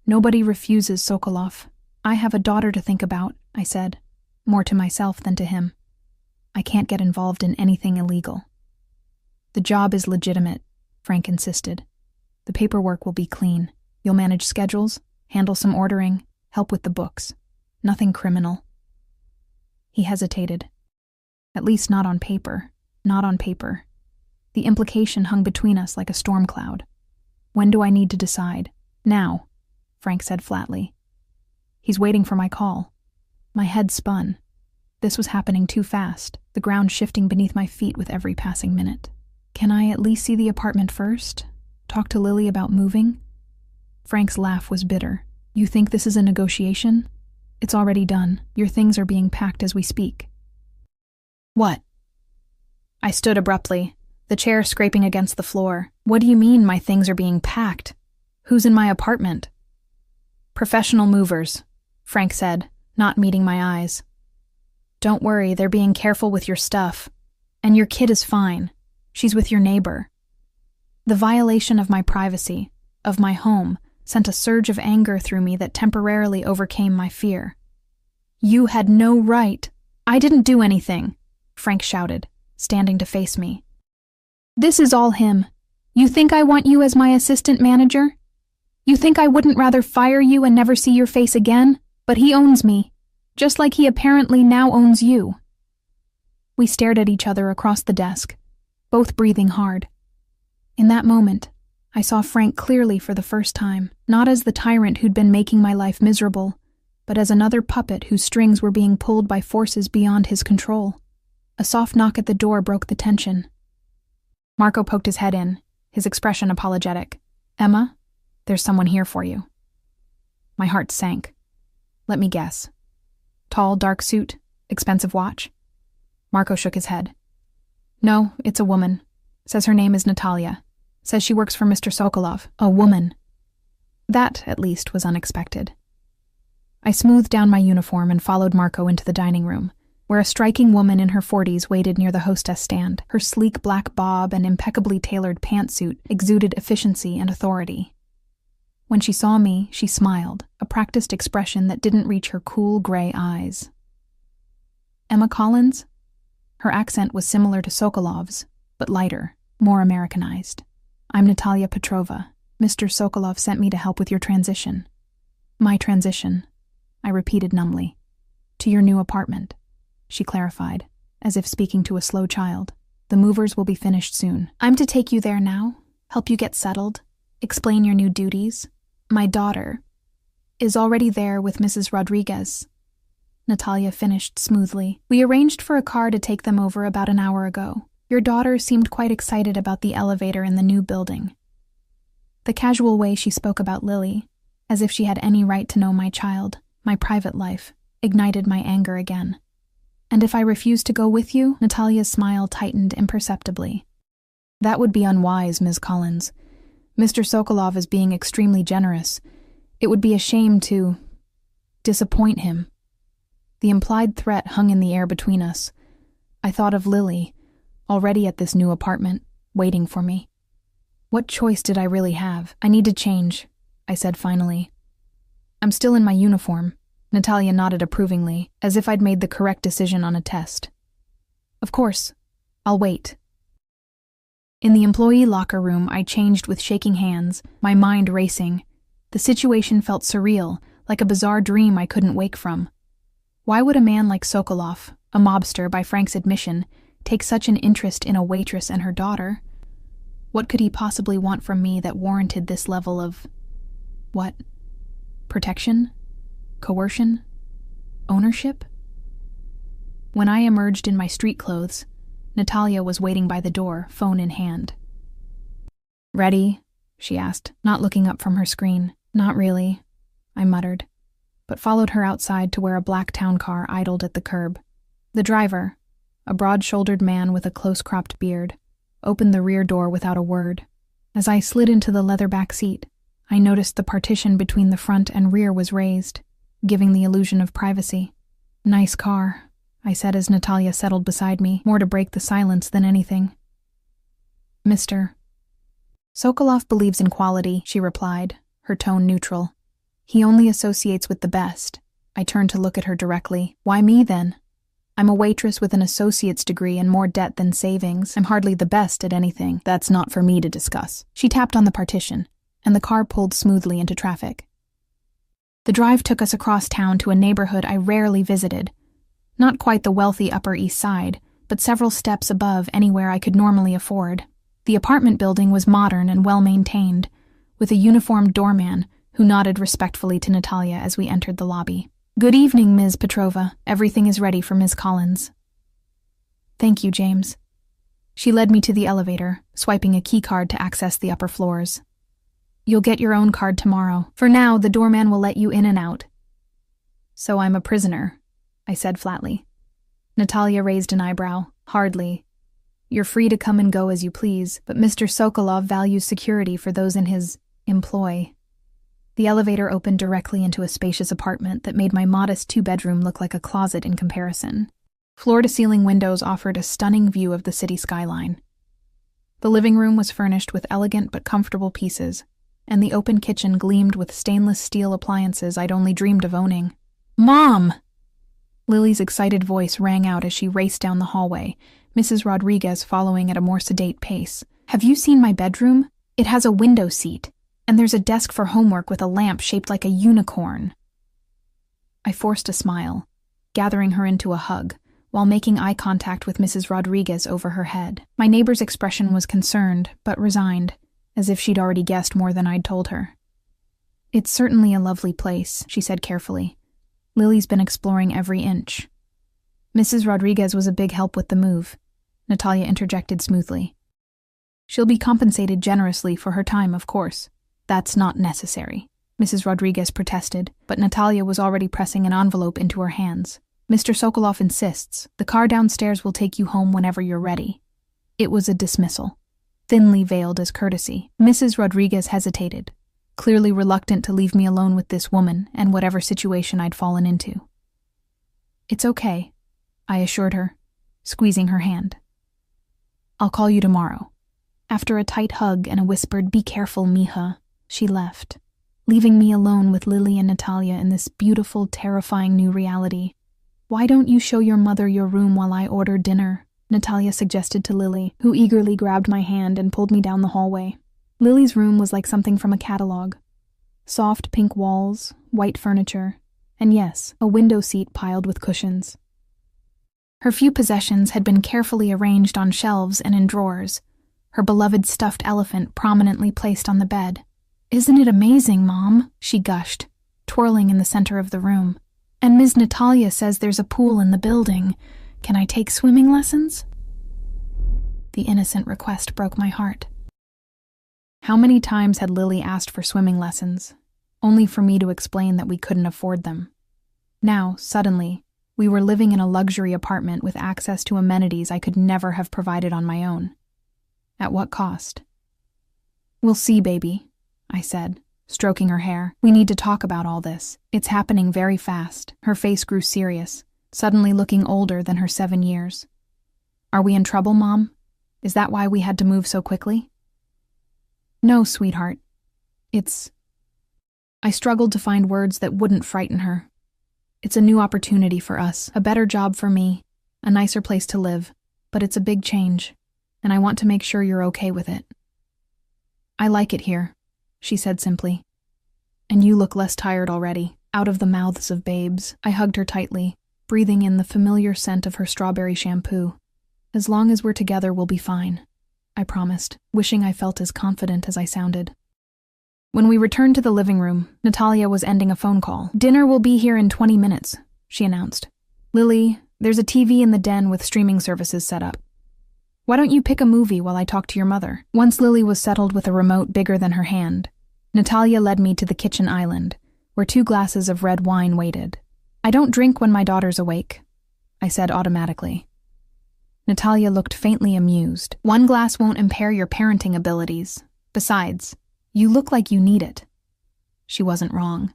"Nobody refuses Sokolov. I have a daughter to think about," I said, more to myself than to him. "I can't get involved in anything illegal." "The job is legitimate," Frank insisted. "The paperwork will be clean. You'll manage schedules, handle some ordering, help with the books. Nothing criminal." He hesitated. "At least not on paper. Not on paper." The implication hung between us like a storm cloud. "When do I need to decide?" "Now," Frank said flatly. "He's waiting for my call." My head spun. This was happening too fast, the ground shifting beneath my feet with every passing minute. "Can I at least see the apartment first? Talk to Lily about moving?" Frank's laugh was bitter. "You think this is a negotiation? It's already done. Your things are being packed as we speak." "What?" I stood abruptly, the chair scraping against the floor. "What do you mean my things are being packed? Who's in my apartment?" "Professional movers," Frank said, not meeting my eyes. "Don't worry, they're being careful with your stuff. And your kid is fine. She's with your neighbor." The violation of my privacy, of my home, sent a surge of anger through me that temporarily overcame my fear. "You had no right." "I didn't do anything," Frank shouted, standing to face me. "This is all him. You think I want you as my assistant manager? You think I wouldn't rather fire you and never see your face again? But he owns me, just like he apparently now owns you." We stared at each other across the desk, both breathing hard. In that moment, I saw Frank clearly for the first time, not as the tyrant who'd been making my life miserable, but as another puppet whose strings were being pulled by forces beyond his control. A soft knock at the door broke the tension. Marco poked his head in, his expression apologetic. "Emma, there's someone here for you." My heart sank. "Let me guess. Tall, dark suit, expensive watch?" Marco shook his head. "No, it's a woman. Says her name is Natalia. Says she works for Mr. Sokolov." A woman. That, at least, was unexpected. I smoothed down my uniform and followed Marco into the dining room, where a striking woman in her 40s waited near the hostess stand. Her sleek black bob and impeccably tailored pantsuit exuded efficiency and authority. When she saw me, she smiled, a practiced expression that didn't reach her cool gray eyes. "Emma Collins?" Her accent was similar to Sokolov's, but lighter, more Americanized. "I'm Natalia Petrova. Mr. Sokolov sent me to help with your transition." "My transition," I repeated numbly. "To your new apartment," she clarified, as if speaking to a slow child. "The movers will be finished soon. I'm to take you there now, help you get settled, explain your new duties. My daughter is already there with Mrs. Rodriguez." Natalia finished smoothly. "We arranged for a car to take them over about an hour ago. Your daughter seemed quite excited about the elevator in the new building." The casual way she spoke about Lily, as if she had any right to know my child, my private life, ignited my anger again. "And if I refuse to go with you?" Natalia's smile tightened imperceptibly. "That would be unwise, Ms. Collins. Mr. Sokolov is being extremely generous. It would be a shame to disappoint him." The implied threat hung in the air between us. I thought of Lily, already at this new apartment, waiting for me. What choice did I really have? "I need to change," I said finally. "I'm still in my uniform." Natalia nodded approvingly, as if I'd made the correct decision on a test. "Of course. I'll wait." In the employee locker room, I changed with shaking hands, my mind racing. The situation felt surreal, like a bizarre dream I couldn't wake from. Why would a man like Sokolov, a mobster by Frank's admission, take such an interest in a waitress and her daughter? What could he possibly want from me that warranted this level of... what? Protection? Coercion? Ownership? When I emerged in my street clothes, Natalia was waiting by the door, phone in hand. "Ready?" she asked, not looking up from her screen. "Not really," I muttered, but followed her outside to where a black town car idled at the curb. The driver, a broad-shouldered man with a close-cropped beard, opened the rear door without a word. As I slid into the leather back seat, I noticed the partition between the front and rear was raised, giving the illusion of privacy. "Nice car," I said as Natalia settled beside me, more to break the silence than anything. "Mr. Sokolov believes in quality," she replied, her tone neutral. "He only associates with the best." I turned to look at her directly. "Why me, then? I'm a waitress with an associate's degree and more debt than savings. I'm hardly the best at anything. That's not for me to discuss." She tapped on the partition, and the car pulled smoothly into traffic. The drive took us across town to a neighborhood I rarely visited. Not quite the wealthy Upper East Side, but several steps above anywhere I could normally afford. The apartment building was modern and well-maintained, with a uniformed doorman who nodded respectfully to Natalia as we entered the lobby. "Good evening, Ms. Petrova. Everything is ready for Ms. Collins." "Thank you, James." She led me to the elevator, swiping a key card to access the upper floors. "You'll get your own card tomorrow. For now, the doorman will let you in and out." "So I'm a prisoner," I said flatly. Natalia raised an eyebrow. "Hardly. You're free to come and go as you please, but Mr. Sokolov values security for those in his employ." The elevator opened directly into a spacious apartment that made my modest two-bedroom look like a closet in comparison. Floor-to-ceiling windows offered a stunning view of the city skyline. The living room was furnished with elegant but comfortable pieces, and the open kitchen gleamed with stainless steel appliances I'd only dreamed of owning. "Mom!" Lily's excited voice rang out as she raced down the hallway, Mrs. Rodriguez following at a more sedate pace. "Have you seen my bedroom? It has a window seat, and there's a desk for homework with a lamp shaped like a unicorn." I forced a smile, gathering her into a hug, while making eye contact with Mrs. Rodriguez over her head. My neighbor's expression was concerned, but resigned, as if she'd already guessed more than I'd told her. "It's certainly a lovely place," she said carefully. "Lily's been exploring every inch." "Mrs. Rodriguez was a big help with the move," Natalia interjected smoothly. "She'll be compensated generously for her time, of course." "That's not necessary," Mrs. Rodriguez protested, but Natalia was already pressing an envelope into her hands. "Mr. Sokolov insists. The car downstairs will take you home whenever you're ready." It was a dismissal, thinly veiled as courtesy. Mrs. Rodriguez hesitated, clearly reluctant to leave me alone with this woman and whatever situation I'd fallen into. "It's okay," I assured her, squeezing her hand. I'll call you tomorrow. After a tight hug and a whispered, "Be careful, mija," she left, leaving me alone with Lily and Natalia in this beautiful, terrifying new reality. "Why don't you show your mother your room while I order dinner?" Natalia suggested to Lily, who eagerly grabbed my hand and pulled me down the hallway. Lily's room was like something from a catalog. Soft pink walls, white furniture, and yes, a window seat piled with cushions. Her few possessions had been carefully arranged on shelves and in drawers, her beloved stuffed elephant prominently placed on the bed. "Isn't it amazing, Mom?" she gushed, twirling in the center of the room. "And Ms. Natalia says there's a pool in the building. Can I take swimming lessons?" The innocent request broke my heart. How many times had Lily asked for swimming lessons, only for me to explain that we couldn't afford them? Now, suddenly, we were living in a luxury apartment with access to amenities I could never have provided on my own. At what cost? "We'll see, baby," I said, stroking her hair. "We need to talk about all this. It's happening very fast." Her face grew serious, suddenly looking older than her 7 years. "Are we in trouble, Mom? Is that why we had to move so quickly?" "No, sweetheart. I struggled to find words that wouldn't frighten her. "It's a new opportunity for us, a better job for me, a nicer place to live, but it's a big change, and I want to make sure you're okay with it." "I like it here," she said simply. "And you look less tired already, out of the mouths of babes." I hugged her tightly, breathing in the familiar scent of her strawberry shampoo. "As long as we're together, we'll be fine," I promised, wishing I felt as confident as I sounded. When we returned to the living room, Natalia was ending a phone call. "Dinner will be here in 20 minutes, she announced. "Lily, there's a TV in the den with streaming services set up. Why don't you pick a movie while I talk to your mother?" Once Lily was settled with a remote bigger than her hand, Natalia led me to the kitchen island, where 2 glasses of red wine waited. "I don't drink when my daughter's awake," I said automatically. Natalia looked faintly amused. "1 glass won't impair your parenting abilities. Besides, you look like you need it." She wasn't wrong.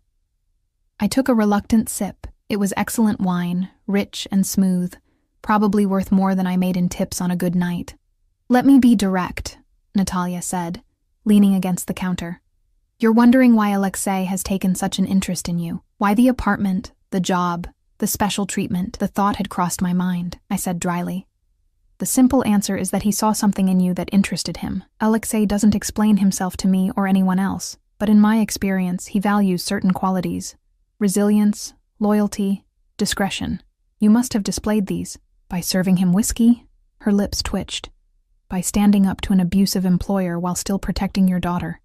I took a reluctant sip. It was excellent wine, rich and smooth, probably worth more than I made in tips on a good night. "Let me be direct," Natalia said, leaning against the counter. "You're wondering why Alexei has taken such an interest in you. Why the apartment, the job, the special treatment." The thought had crossed my mind, I said dryly. "The simple answer is that he saw something in you that interested him. Alexei doesn't explain himself to me or anyone else, but in my experience, he values certain qualities: resilience, loyalty, discretion. You must have displayed these. By serving him whiskey?" Her lips twitched. "By standing up to an abusive employer while still protecting your daughter.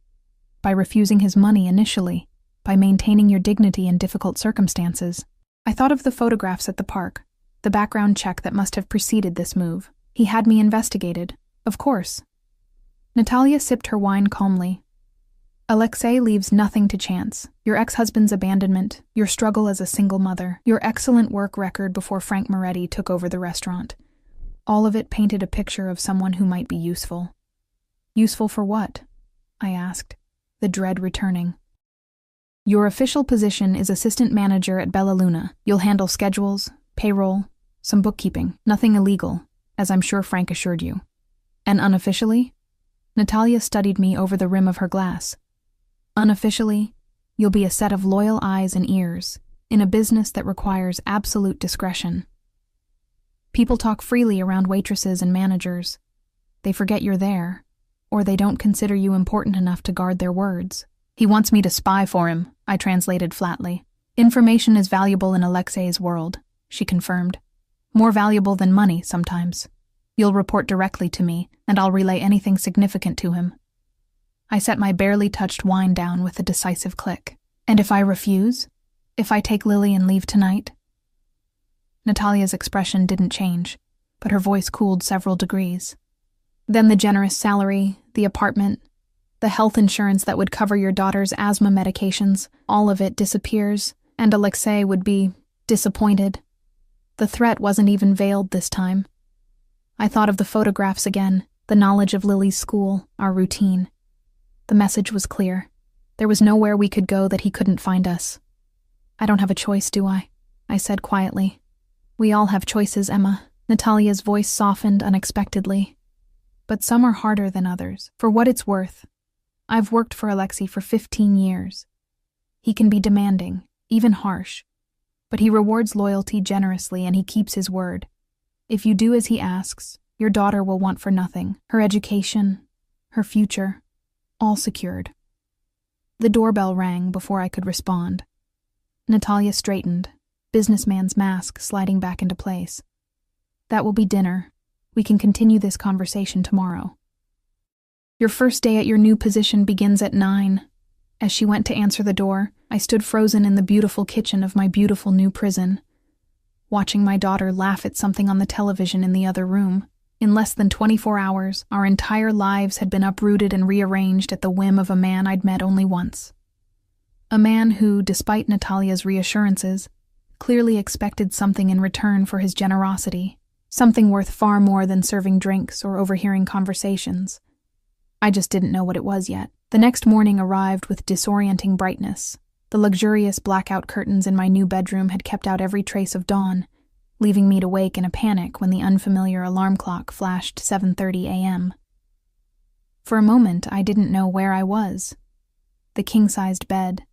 By refusing his money initially. By maintaining your dignity in difficult circumstances." I thought of the photographs at the park, the background check that must have preceded this move. He had me investigated, of course. Natalia sipped her wine calmly. "Alexei leaves nothing to chance. Your ex-husband's abandonment, your struggle as a single mother, your excellent work record before Frank Moretti took over the restaurant. All of it painted a picture of someone who might be useful." "Useful for what?" I asked, the dread returning. "Your official position is assistant manager at Bella Luna. You'll handle schedules, payroll, some bookkeeping. Nothing illegal, as I'm sure Frank assured you. And unofficially?" Natalia studied me over the rim of her glass. "Unofficially, you'll be a set of loyal eyes and ears, in a business that requires absolute discretion. People talk freely around waitresses and managers. They forget you're there, or they don't consider you important enough to guard their words." "He wants me to spy for him," I translated flatly. "Information is valuable in Alexei's world," she confirmed. "More valuable than money, sometimes. You'll report directly to me, and I'll relay anything significant to him." I set my barely touched wine down with a decisive click. "And if I refuse? If I take Lily and leave tonight?" Natalia's expression didn't change, but her voice cooled several degrees. "Then the generous salary, the apartment, the health insurance that would cover your daughter's asthma medications, all of it disappears, and Alexei would be disappointed." The threat wasn't even veiled this time. I thought of the photographs again, the knowledge of Lily's school, our routine. The message was clear. There was nowhere we could go that he couldn't find us. "I don't have a choice, do I?" I said quietly. We all have choices, Emma. Natalia's voice softened unexpectedly. But some are harder than others. For what it's worth, I've worked for Alexei for 15 years. He can be demanding, even harsh, but he rewards loyalty generously and he keeps his word. If you do as he asks, your daughter will want for nothing. Her education, her future, all secured. The doorbell rang before I could respond. Natalia straightened, businessman's mask sliding back into place. That will be dinner. We can continue this conversation tomorrow. Your first day at your new position begins at 9. As she went to answer the door, I stood frozen in the beautiful kitchen of my beautiful new prison, watching my daughter laugh at something on the television in the other room. In less than 24 hours, our entire lives had been uprooted and rearranged at the whim of a man I'd met only once. A man who, despite Natalia's reassurances, clearly expected something in return for his generosity, something worth far more than serving drinks or overhearing conversations. I just didn't know what it was yet. The next morning arrived with disorienting brightness. The luxurious blackout curtains in my new bedroom had kept out every trace of dawn, leaving me to wake in a panic when the unfamiliar alarm clock flashed 7:30 a.m. For a moment, I didn't know where I was. The king-sized bed,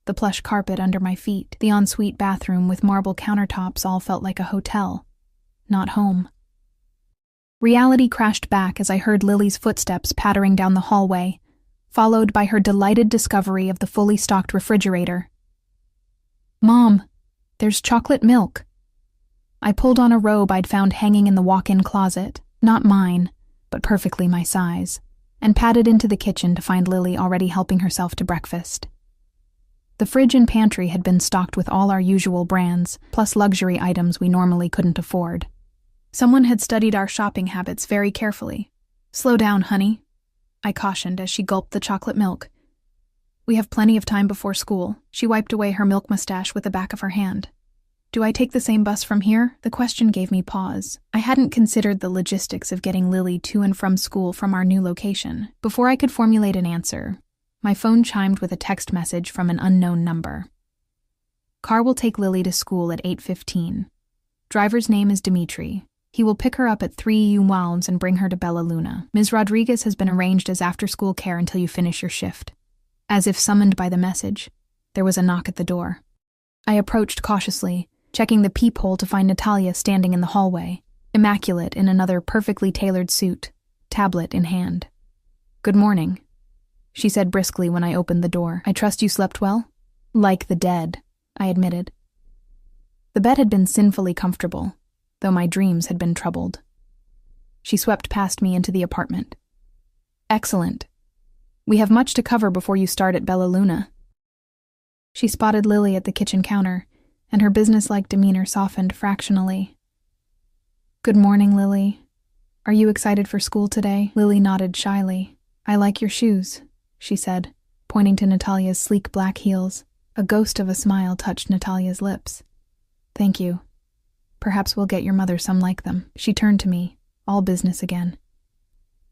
the plush carpet under my feet, the ensuite bathroom with marble countertops all felt like a hotel, not home. Reality crashed back as I heard Lily's footsteps pattering down the hallway, followed by her delighted discovery of the fully stocked refrigerator. "Mom, there's chocolate milk." I pulled on a robe I'd found hanging in the walk-in closet, not mine, but perfectly my size, and padded into the kitchen to find Lily already helping herself to breakfast. The fridge and pantry had been stocked with all our usual brands, plus luxury items we normally couldn't afford. Someone had studied our shopping habits very carefully. "Slow down, honey," I cautioned as she gulped the chocolate milk. "We have plenty of time before school." She wiped away her milk mustache with the back of her hand. "Do I take the same bus from here?" The question gave me pause. I hadn't considered the logistics of getting Lily to and from school from our new location. Before I could formulate an answer, my phone chimed with a text message from an unknown number. "Car will take Lily to school at 8:15. Driver's name is Dimitri. He will pick her up at 3 Mounds and bring her to Bella Luna. Ms. Rodriguez has been arranged as after-school care until you finish your shift." As if summoned by the message, there was a knock at the door. I approached cautiously, checking the peephole to find Natalia standing in the hallway, immaculate in another perfectly tailored suit, tablet in hand. "Good morning," she said briskly when I opened the door. "I trust you slept well?" "Like the dead," I admitted. The bed had been sinfully comfortable, though my dreams had been troubled. She swept past me into the apartment. "Excellent. We have much to cover before you start at Bella Luna." She spotted Lily at the kitchen counter, and her businesslike demeanor softened fractionally. "Good morning, Lily. Are you excited for school today?" Lily nodded shyly. "I like your shoes," she said, pointing to Natalia's sleek black heels. A ghost of a smile touched Natalia's lips. "Thank you. Perhaps we'll get your mother some like them." She turned to me, all business again.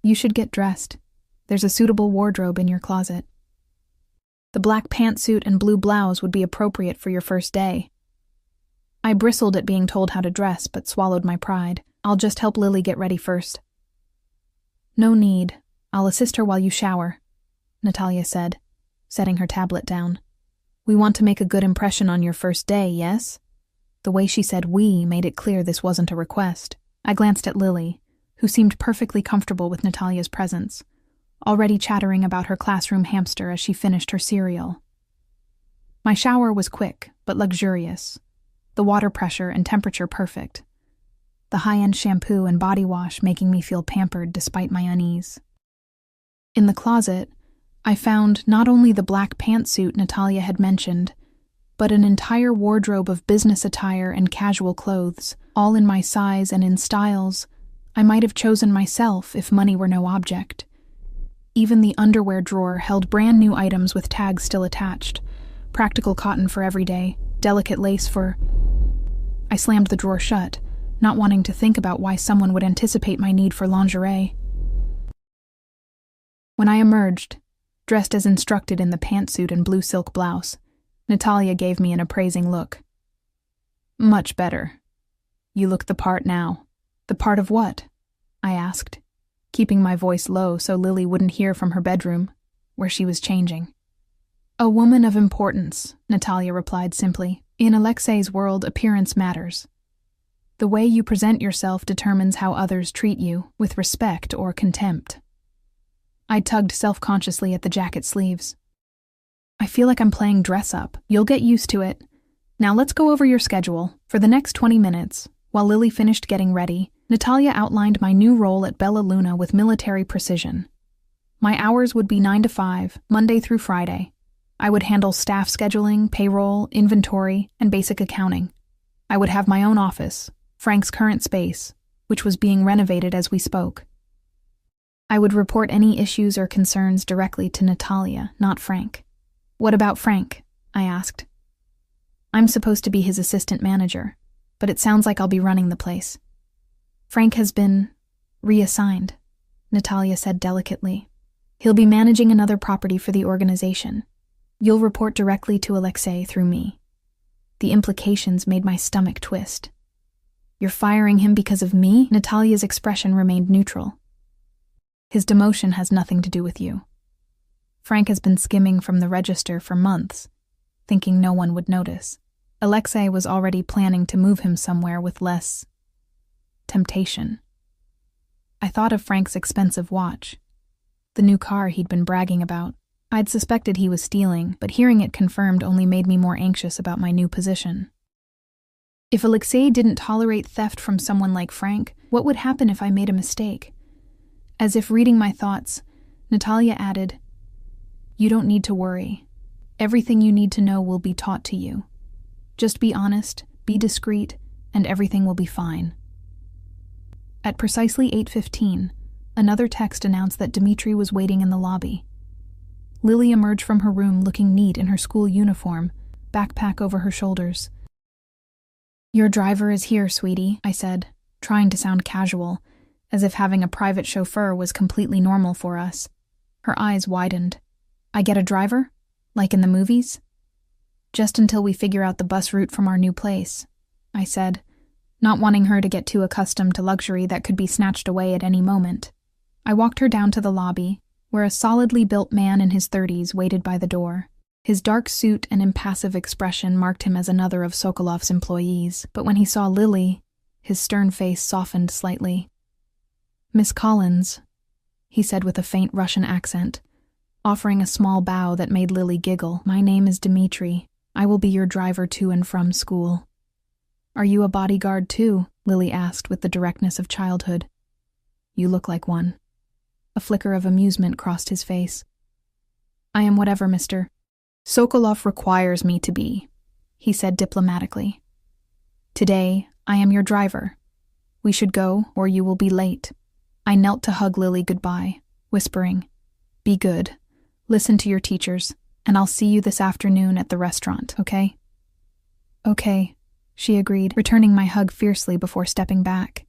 "You should get dressed. There's a suitable wardrobe in your closet. The black pantsuit and blue blouse would be appropriate for your first day." I bristled at being told how to dress, but swallowed my pride. "I'll just help Lily get ready first." "No need. I'll assist her while you shower," Natalia said, setting her tablet down. "We want to make a good impression on your first day, yes?" The way she said "we" made it clear this wasn't a request. I glanced at Lily, who seemed perfectly comfortable with Natalia's presence, already chattering about her classroom hamster as she finished her cereal. My shower was quick, but luxurious, the water pressure and temperature perfect, the high-end shampoo and body wash making me feel pampered despite my unease. In the closet, I found not only the black pantsuit Natalia had mentioned, but an entire wardrobe of business attire and casual clothes, all in my size and in styles I might have chosen myself if money were no object. Even the underwear drawer held brand new items with tags still attached, practical cotton for every day, delicate lace for... I slammed the drawer shut, not wanting to think about why someone would anticipate my need for lingerie. When I emerged, dressed as instructed in the pantsuit and blue silk blouse, Natalia gave me an appraising look. "Much better. You look the part now. The part of what? I asked, keeping my voice low so Lily wouldn't hear from her bedroom, where she was changing. A woman of importance, Natalia replied simply. In Alexei's world, appearance matters. The way you present yourself determines how others treat you, with respect or contempt. I tugged self-consciously at the jacket sleeves. I feel like I'm playing dress-up. You'll get used to it. Now let's go over your schedule. For the next 20 minutes, while Lily finished getting ready, Natalia outlined my new role at Bella Luna with military precision. My hours would be 9 to 5, Monday through Friday. I would handle staff scheduling, payroll, inventory, and basic accounting. I would have my own office, Frank's current space, which was being renovated as we spoke. I would report any issues or concerns directly to Natalia, not Frank. What about Frank? I asked. I'm supposed to be his assistant manager, but it sounds like I'll be running the place. Frank has been reassigned, Natalia said delicately. He'll be managing another property for the organization. You'll report directly to Alexei through me. The implications made my stomach twist. You're firing him because of me? Natalia's expression remained neutral. His demotion has nothing to do with you. Frank has been skimming from the register for months, thinking no one would notice. Alexei was already planning to move him somewhere with less temptation. I thought of Frank's expensive watch, the new car he'd been bragging about. I'd suspected he was stealing, but hearing it confirmed only made me more anxious about my new position. If Alexei didn't tolerate theft from someone like Frank, what would happen if I made a mistake? As if reading my thoughts, Natalia added, You don't need to worry. Everything you need to know will be taught to you. Just be honest, be discreet, and everything will be fine. At precisely 8:15, another text announced that Dmitri was waiting in the lobby. Lily emerged from her room looking neat in her school uniform, backpack over her shoulders. Your driver is here, sweetie, I said, trying to sound casual, as if having a private chauffeur was completely normal for us. Her eyes widened. I get a driver? Like in the movies? Just until we figure out the bus route from our new place, I said, not wanting her to get too accustomed to luxury that could be snatched away at any moment. I walked her down to the lobby, where a solidly built man in his 30s waited by the door. His dark suit and impassive expression marked him as another of Sokolov's employees, but when he saw Lily, his stern face softened slightly. Miss Collins, he said with a faint Russian accent, offering a small bow that made Lily giggle. My name is Dmitri. I will be your driver to and from school. Are you a bodyguard too? Lily asked with the directness of childhood. You look like one. A flicker of amusement crossed his face. I am whatever, Mr. Sokolov requires me to be, he said diplomatically. Today, I am your driver. We should go, or you will be late. I knelt to hug Lily goodbye, whispering, Be good. Listen to your teachers, and I'll see you this afternoon at the restaurant, okay? Okay, she agreed, returning my hug fiercely before stepping back.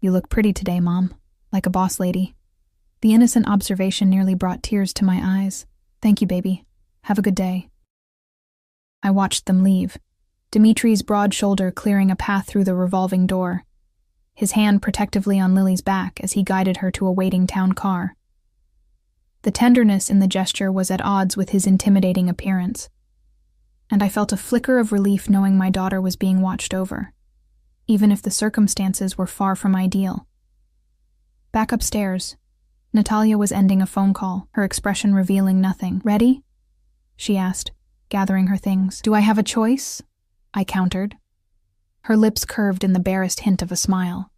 You look pretty today, Mom, like a boss lady. The innocent observation nearly brought tears to my eyes. Thank you, baby. Have a good day. I watched them leave, Dimitri's broad shoulder clearing a path through the revolving door, his hand protectively on Lily's back as he guided her to a waiting town car. The tenderness in the gesture was at odds with his intimidating appearance, and I felt a flicker of relief knowing my daughter was being watched over, even if the circumstances were far from ideal. Back upstairs, Natalia was ending a phone call, her expression revealing nothing. Ready? She asked, gathering her things. Do I have a choice? I countered. Her lips curved in the barest hint of a smile.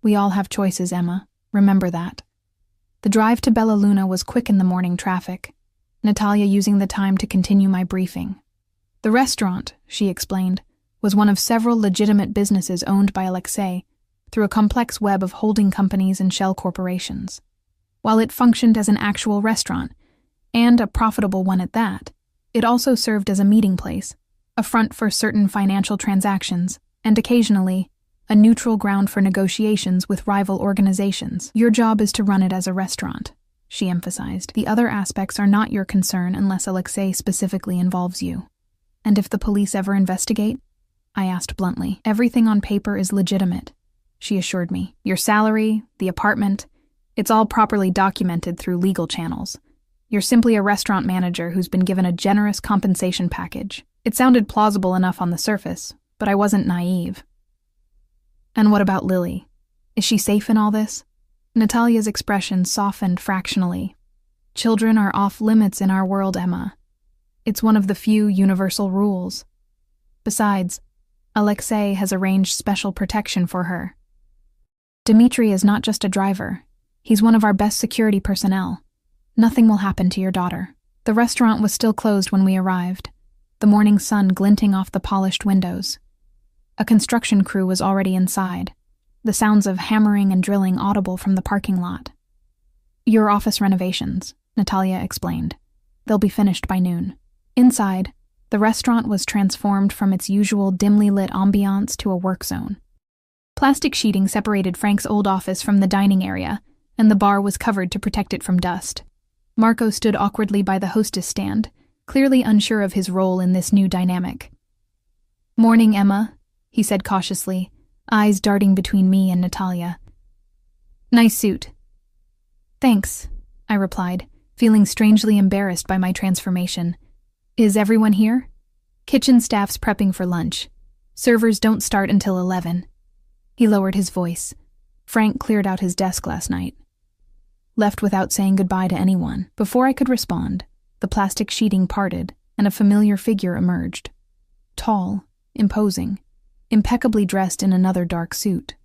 We all have choices, Emma. Remember that. The drive to Bella Luna was quick in the morning traffic, Natalia using the time to continue my briefing. The restaurant, she explained, was one of several legitimate businesses owned by Alexei through a complex web of holding companies and shell corporations. While it functioned as an actual restaurant, and a profitable one at that, it also served as a meeting place, a front for certain financial transactions, and occasionally, a neutral ground for negotiations with rival organizations. Your job is to run it as a restaurant, she emphasized. The other aspects are not your concern unless Alexei specifically involves you. And if the police ever investigate, I asked bluntly. Everything on paper is legitimate, she assured me. Your salary, the apartment, it's all properly documented through legal channels. You're simply a restaurant manager who's been given a generous compensation package. It sounded plausible enough on the surface, but I wasn't naive. And what about Lily? Is she safe in all this? Natalia's expression softened fractionally. Children are off limits in our world, Emma. It's one of the few universal rules. Besides, Alexei has arranged special protection for her. Dmitri is not just a driver. He's one of our best security personnel. Nothing will happen to your daughter. The restaurant was still closed when we arrived, the morning sun glinting off the polished windows. A construction crew was already inside, the sounds of hammering and drilling audible from the parking lot. Your office renovations, Natalia explained. They'll be finished by noon. Inside, the restaurant was transformed from its usual dimly lit ambiance to a work zone. Plastic sheeting separated Frank's old office from the dining area, and the bar was covered to protect it from dust. Marco stood awkwardly by the hostess stand, clearly unsure of his role in this new dynamic. "Morning, Emma," he said cautiously, eyes darting between me and Natalia. "Nice suit." "Thanks," I replied, feeling strangely embarrassed by my transformation. "Is everyone here?" "Kitchen staff's prepping for lunch. Servers don't start until 11. He lowered his voice. Frank cleared out his desk last night. Left without saying goodbye to anyone. Before I could respond, the plastic sheeting parted and a familiar figure emerged. Tall, imposing, impeccably dressed in another dark suit.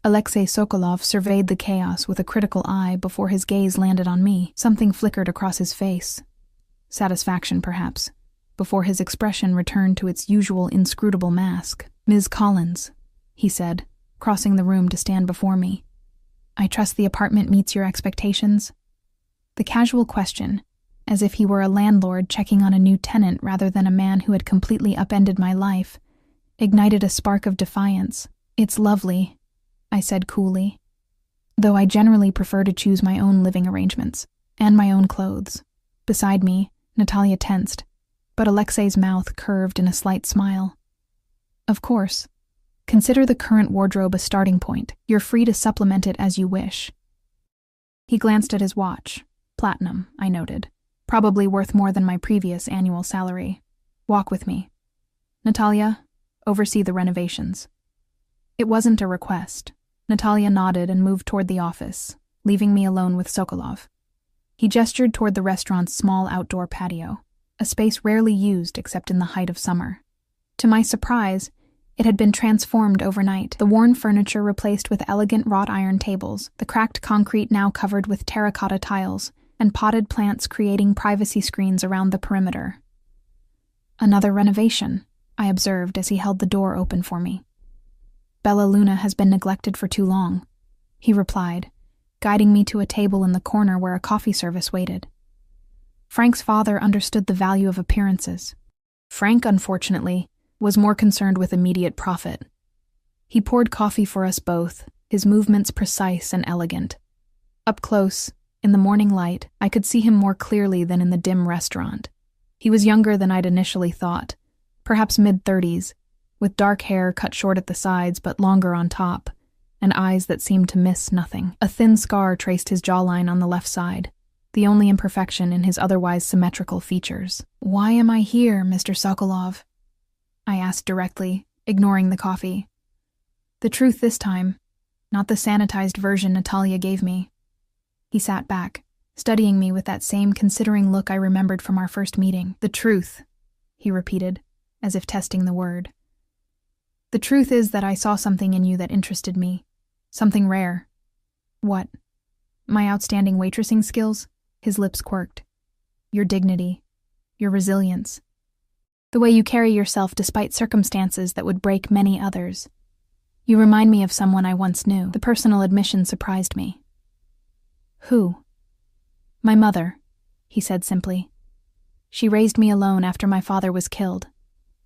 Alexei Sokolov surveyed the chaos with a critical eye before his gaze landed on me. Something flickered across his face. Satisfaction, perhaps, before his expression returned to its usual inscrutable mask. "Ms. Collins," he said, crossing the room to stand before me. "I trust the apartment meets your expectations?" The casual question, as if he were a landlord checking on a new tenant rather than a man who had completely upended my life, ignited a spark of defiance. "It's lovely," I said coolly, though I generally prefer to choose my own living arrangements, and my own clothes. Beside me, Natalia tensed, but Alexei's mouth curved in a slight smile. "Of course. Consider the current wardrobe a starting point. You're free to supplement it as you wish." He glanced at his watch. Platinum, I noted. Probably worth more than my previous annual salary. "Walk with me. Natalia, oversee the renovations." It wasn't a request. Natalia nodded and moved toward the office, leaving me alone with Sokolov. He gestured toward the restaurant's small outdoor patio, a space rarely used except in the height of summer. To my surprise, it had been transformed overnight, the worn furniture replaced with elegant wrought iron tables, the cracked concrete now covered with terracotta tiles, and potted plants creating privacy screens around the perimeter. "Another renovation," I observed as he held the door open for me. "Bella Luna has been neglected for too long," he replied, guiding me to a table in the corner where a coffee service waited. Frank's father understood the value of appearances. Frank, unfortunately, was more concerned with immediate profit. He poured coffee for us both, his movements precise and elegant. Up close, in the morning light, I could see him more clearly than in the dim restaurant. He was younger than I'd initially thought, perhaps mid-30s, with dark hair cut short at the sides but longer on top, and eyes that seemed to miss nothing. A thin scar traced his jawline on the left side, the only imperfection in his otherwise symmetrical features. "Why am I here, Mr. Sokolov?" I asked directly, ignoring the coffee. The truth this time, not the sanitized version Natalia gave me. He sat back, studying me with that same considering look I remembered from our first meeting. "The truth," he repeated, as if testing the word. "The truth is that I saw something in you that interested me. Something rare." "What?" "My outstanding waitressing skills?" His lips quirked. "Your dignity. Your resilience. The way you carry yourself despite circumstances that would break many others. You remind me of someone I once knew." The personal admission surprised me. "Who?" "My mother," he said simply. "She raised me alone after my father was killed.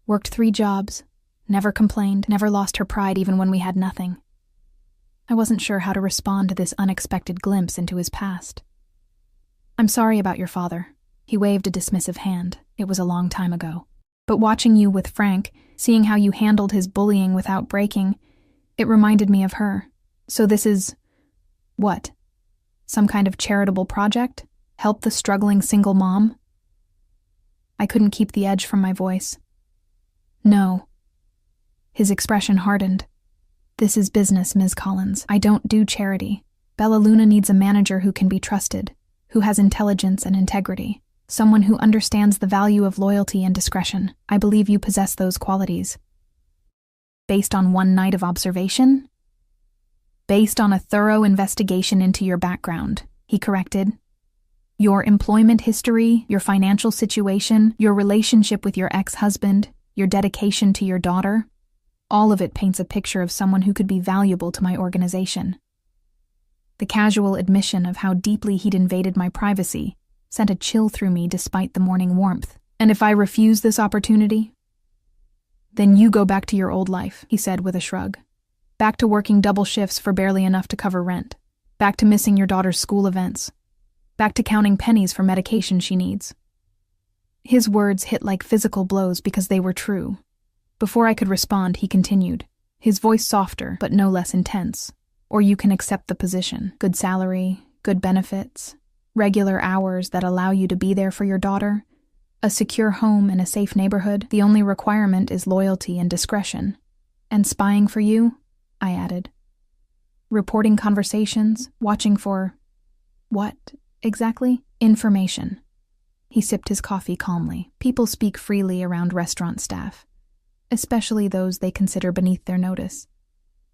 Worked 3 jobs, never complained, never lost her pride even when we had nothing." I wasn't sure how to respond to this unexpected glimpse into his past. "I'm sorry about your father." He waved a dismissive hand. "It was a long time ago." But watching you with Frank, seeing how you handled his bullying without breaking, it reminded me of her. So this is… what? Some kind of charitable project? Help the struggling single mom? I couldn't keep the edge from my voice. No. His expression hardened. This is business, Ms. Collins. I don't do charity. Bella Luna needs a manager who can be trusted, who has intelligence and integrity, someone who understands the value of loyalty and discretion. I believe you possess those qualities. Based on one night of observation? Based on a thorough investigation into your background, he corrected. Your employment history, your financial situation, your relationship with your ex-husband, your dedication to your daughter, all of it paints a picture of someone who could be valuable to my organization. The casual admission of how deeply he'd invaded my privacy sent a chill through me despite the morning warmth. And if I refuse this opportunity? Then you go back to your old life, he said with a shrug. Back to working double shifts for barely enough to cover rent. Back to missing your daughter's school events. Back to counting pennies for medication she needs. His words hit like physical blows because they were true. Before I could respond, he continued, his voice softer but no less intense. Or you can accept the position. Good salary, good benefits, regular hours that allow you to be there for your daughter, a secure home in a safe neighborhood. The only requirement is loyalty and discretion. And spying for you, I added. Reporting conversations, watching for… what, exactly? Information. He sipped his coffee calmly. People speak freely around restaurant staff, especially those they consider beneath their notice.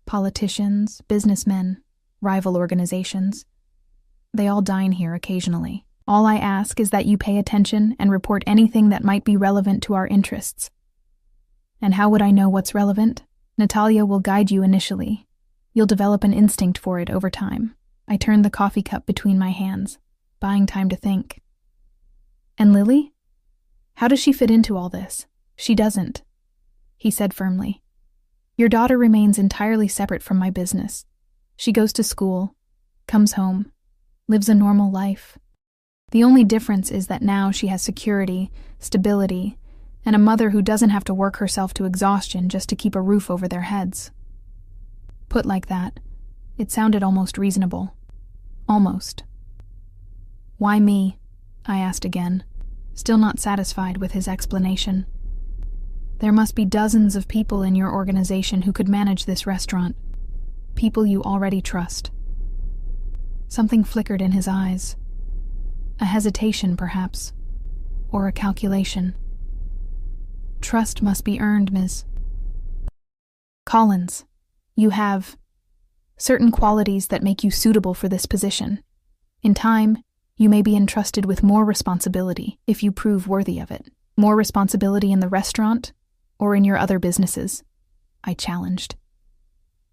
Politicians, businessmen, rival organizations. They all dine here occasionally. All I ask is that you pay attention and report anything that might be relevant to our interests. And how would I know what's relevant? Natalia will guide you initially. You'll develop an instinct for it over time. I turned the coffee cup between my hands, buying time to think. And Lily? How does she fit into all this? She doesn't, he said firmly. Your daughter remains entirely separate from my business. She goes to school, comes home, lives a normal life. The only difference is that now she has security, stability, and a mother who doesn't have to work herself to exhaustion just to keep a roof over their heads. Put like that, it sounded almost reasonable. Almost. Why me? I asked again, still not satisfied with his explanation. There must be dozens of people in your organization who could manage this restaurant. People you already trust. Something flickered in his eyes. A hesitation, perhaps. Or a calculation. Trust must be earned, Ms. Collins. You have certain qualities that make you suitable for this position. In time, you may be entrusted with more responsibility if you prove worthy of it. More responsibility in the restaurant or in your other businesses, I challenged.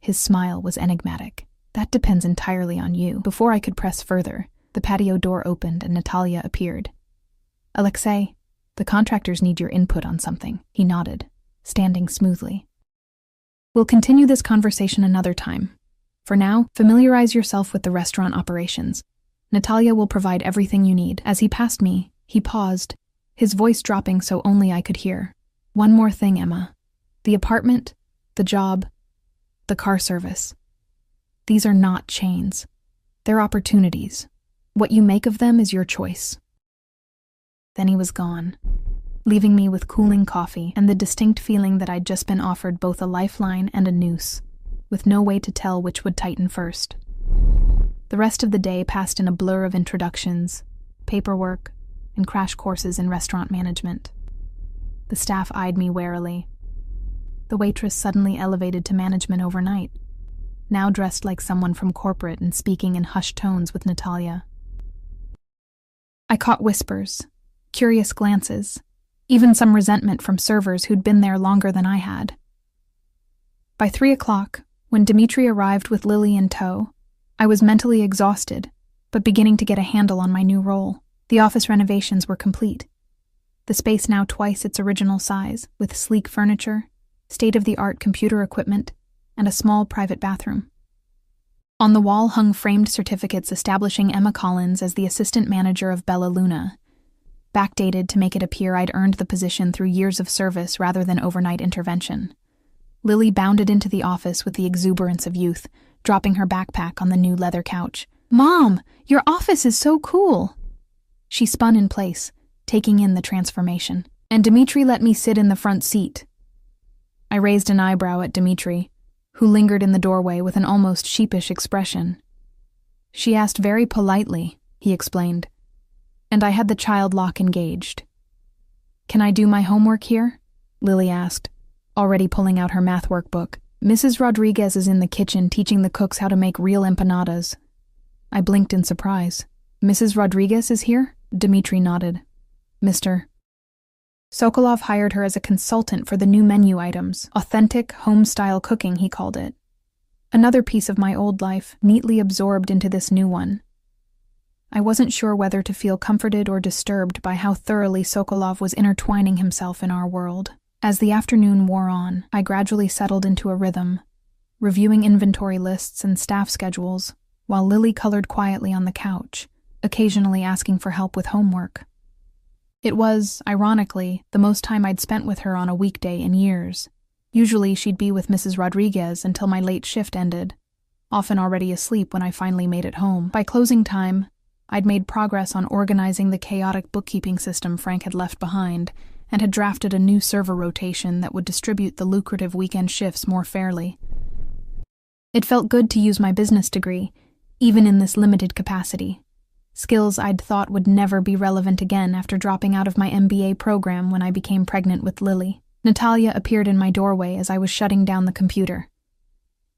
His smile was enigmatic. That depends entirely on you. Before I could press further, the patio door opened and Natalia appeared. Alexei, the contractors need your input on something, he nodded, standing smoothly. We'll continue this conversation another time. For now, familiarize yourself with the restaurant operations. Natalia will provide everything you need. As he passed me, he paused, his voice dropping so only I could hear. One more thing, Emma. The apartment, the job, the car service. These are not chains. They're opportunities. What you make of them is your choice. Then he was gone, leaving me with cooling coffee and the distinct feeling that I'd just been offered both a lifeline and a noose, with no way to tell which would tighten first. The rest of the day passed in a blur of introductions, paperwork, and crash courses in restaurant management. The staff eyed me warily. The waitress suddenly elevated to management overnight, now dressed like someone from corporate and speaking in hushed tones with Natalia. I caught whispers, curious glances, even some resentment from servers who'd been there longer than I had. By 3 o'clock, when Dimitri arrived with Lily in tow, I was mentally exhausted, but beginning to get a handle on my new role. The office renovations were complete. The space now twice its original size, with sleek furniture, state-of-the-art computer equipment, and a small private bathroom. On the wall hung framed certificates establishing Emma Collins as the assistant manager of Bella Luna, backdated to make it appear I'd earned the position through years of service rather than overnight intervention. Lily bounded into the office with the exuberance of youth, dropping her backpack on the new leather couch. "Mom, your office is so cool!" She spun in place, taking in the transformation. "And Dimitri let me sit in the front seat." I raised an eyebrow at Dimitri, who lingered in the doorway with an almost sheepish expression. "She asked very politely," he explained, "and I had the child lock engaged." "Can I do my homework here?" Lily asked, already pulling out her math workbook. "Mrs. Rodriguez is in the kitchen teaching the cooks how to make real empanadas." I blinked in surprise. "Mrs. Rodriguez is here?" Dimitri nodded. "Mr. Sokolov hired her as a consultant for the new menu items, authentic, home-style cooking, he called it. Another piece of my old life, neatly absorbed into this new one. I wasn't sure whether to feel comforted or disturbed by how thoroughly Sokolov was intertwining himself in our world. As the afternoon wore on, I gradually settled into a rhythm, reviewing inventory lists and staff schedules, while Lily colored quietly on the couch, occasionally asking for help with homework. It was, ironically, the most time I'd spent with her on a weekday in years. Usually she'd be with Mrs. Rodriguez until my late shift ended, often already asleep when I finally made it home. By closing time, I'd made progress on organizing the chaotic bookkeeping system Frank had left behind, and had drafted a new server rotation that would distribute the lucrative weekend shifts more fairly. It felt good to use my business degree, even in this limited capacity. Skills I'd thought would never be relevant again after dropping out of my MBA program when I became pregnant with Lily. Natalia appeared in my doorway as I was shutting down the computer.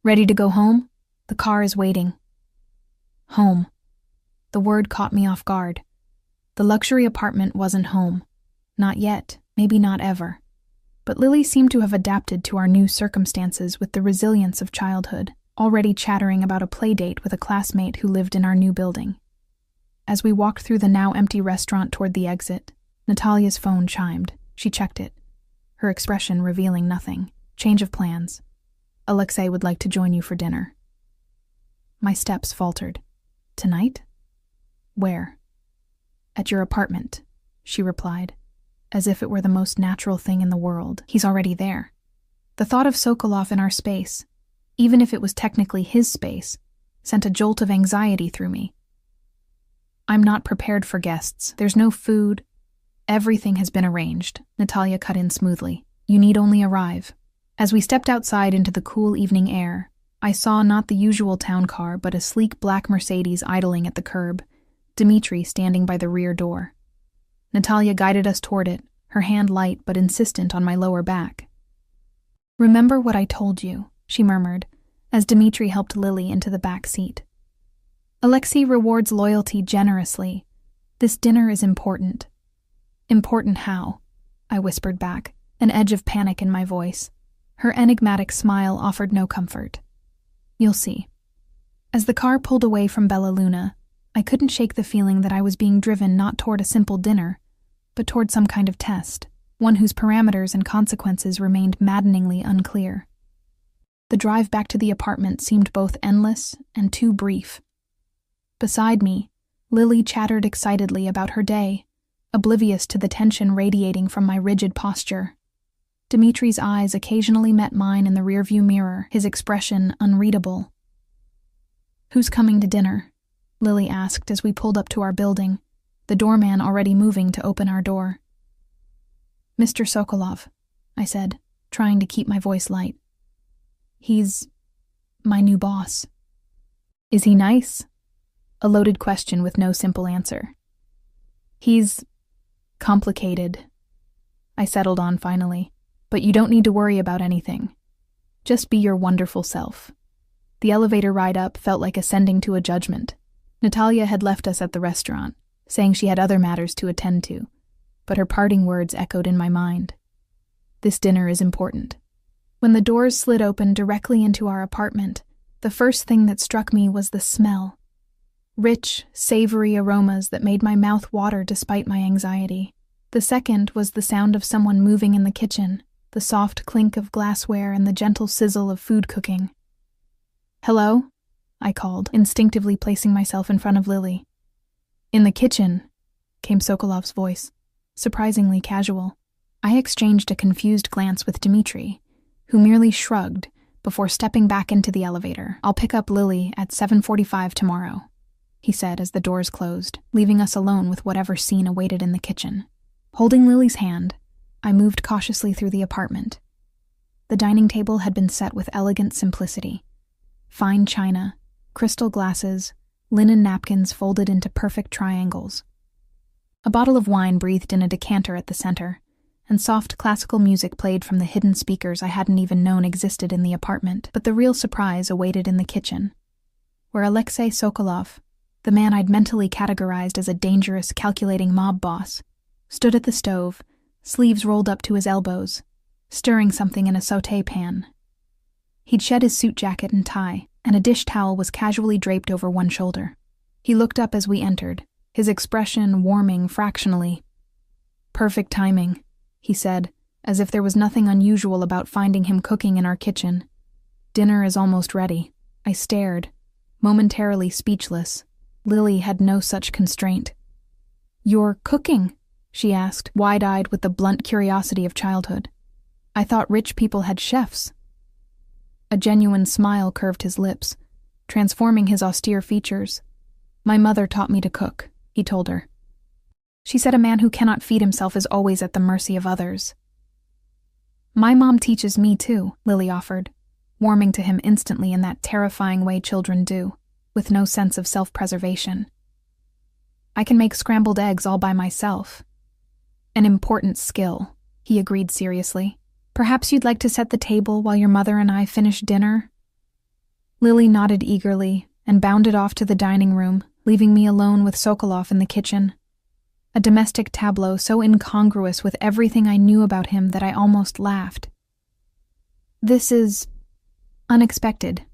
"Ready to go home? The car is waiting." Home. The word caught me off guard. The luxury apartment wasn't home. Not yet, maybe not ever. But Lily seemed to have adapted to our new circumstances with the resilience of childhood, already chattering about a play date with a classmate who lived in our new building. As we walked through the now empty restaurant toward the exit, Natalia's phone chimed. She checked it, her expression revealing nothing. "Change of plans. Alexei would like to join you for dinner." My steps faltered. "Tonight? Where?" "At your apartment," she replied, as if it were the most natural thing in the world. "He's already there." The thought of Sokolov in our space, even if it was technically his space, sent a jolt of anxiety through me. "I'm not prepared for guests. There's no food. Everything has been arranged," Natalia cut in smoothly. "You need only arrive." As we stepped outside into the cool evening air, I saw not the usual town car, but a sleek black Mercedes idling at the curb, Dimitri standing by the rear door. Natalia guided us toward it, her hand light but insistent on my lower back. "Remember what I told you," she murmured, as Dimitri helped Lily into the back seat. "Alexei rewards loyalty generously. This dinner is important." "Important how?" I whispered back, an edge of panic in my voice. Her enigmatic smile offered no comfort. "You'll see." As the car pulled away from Bella Luna, I couldn't shake the feeling that I was being driven not toward a simple dinner, but toward some kind of test, one whose parameters and consequences remained maddeningly unclear. The drive back to the apartment seemed both endless and too brief. Beside me, Lily chattered excitedly about her day, oblivious to the tension radiating from my rigid posture. Dimitri's eyes occasionally met mine in the rearview mirror, his expression unreadable. "Who's coming to dinner?" Lily asked as we pulled up to our building, the doorman already moving to open our door. "Mr. Sokolov," I said, trying to keep my voice light. "He's my new boss." "Is he nice?" A loaded question with no simple answer. "He's complicated," I settled on finally, "but you don't need to worry about anything. Just be your wonderful self." The elevator ride up felt like ascending to a judgment. Natalia had left us at the restaurant, saying she had other matters to attend to, but her parting words echoed in my mind. This dinner is important. When the doors slid open directly into our apartment, the first thing that struck me was the smell. Rich, savory aromas that made my mouth water despite my anxiety. The second was the sound of someone moving in the kitchen, the soft clink of glassware and the gentle sizzle of food cooking. "Hello?" I called, instinctively placing myself in front of Lily. "In the kitchen," came Sokolov's voice. surprisingly casual. I exchanged a confused glance with Dmitri, who merely shrugged before stepping back into the elevator. "I'll pick up Lily at 7:45 tomorrow," he said as the doors closed, leaving us alone with whatever scene awaited in the kitchen. Holding Lily's hand, I moved cautiously through the apartment. The dining table had been set with elegant simplicity. Fine china, crystal glasses, linen napkins folded into perfect triangles. A bottle of wine breathed in a decanter at the center, and soft classical music played from the hidden speakers I hadn't even known existed in the apartment. But the real surprise awaited in the kitchen, where Alexei Sokolov, the man I'd mentally categorized as a dangerous, calculating mob boss, stood at the stove, sleeves rolled up to his elbows, stirring something in a sauté pan. He'd shed his suit jacket and tie, and a dish towel was casually draped over one shoulder. He looked up as we entered, his expression warming fractionally. "Perfect timing," he said, as if there was nothing unusual about finding him cooking in our kitchen. "Dinner is almost ready." I stared, momentarily speechless. Lily had no such constraint. "You're cooking?" she asked, wide-eyed with the blunt curiosity of childhood. "I thought rich people had chefs." A genuine smile curved his lips, transforming his austere features. "My mother taught me to cook," he told her. "She said a man who cannot feed himself is always at the mercy of others." "My mom teaches me too," Lily offered, warming to him instantly in that terrifying way children do, with no sense of self-preservation. "I can make scrambled eggs all by myself." "An important skill," he agreed seriously. "Perhaps you'd like to set the table while your mother and I finish dinner?" Lily nodded eagerly and bounded off to the dining room, leaving me alone with Sokolov in the kitchen. A domestic tableau so incongruous with everything I knew about him that I almost laughed. "This is unexpected,"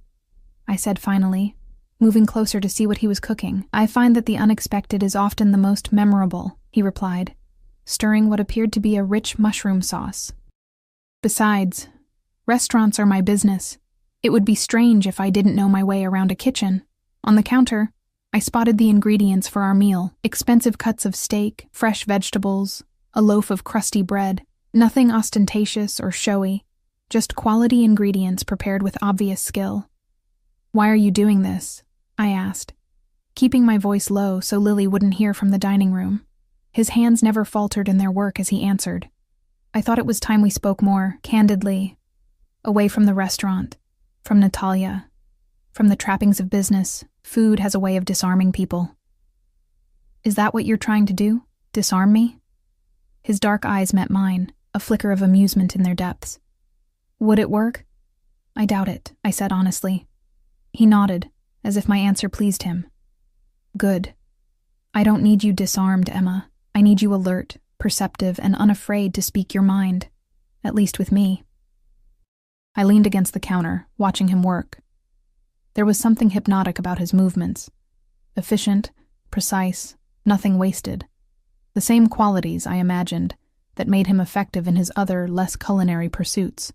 I said finally, moving closer to see what he was cooking. "I find that the unexpected is often the most memorable," he replied, stirring what appeared to be a rich mushroom sauce. "Besides, restaurants are my business. It would be strange if I didn't know my way around a kitchen." On the counter, I spotted the ingredients for our meal: expensive cuts of steak, fresh vegetables, a loaf of crusty bread. Nothing ostentatious or showy, just quality ingredients prepared with obvious skill. "Why are you doing this?" I asked, keeping my voice low so Lily wouldn't hear from the dining room. His hands never faltered in their work as he answered. "I thought it was time we spoke more candidly, away from the restaurant, from Natalia, from the trappings of business. Food has a way of disarming people." "Is that what you're trying to do? Disarm me?" His dark eyes met mine, a flicker of amusement in their depths. "Would it work?" "I doubt it," I said honestly. He nodded, as if my answer pleased him. "Good. I don't need you disarmed, Emma. I need you alert, perceptive, and unafraid to speak your mind, at least with me." I leaned against the counter, watching him work. There was something hypnotic about his movements. Efficient, precise, nothing wasted. The same qualities, I imagined, that made him effective in his other, less culinary pursuits.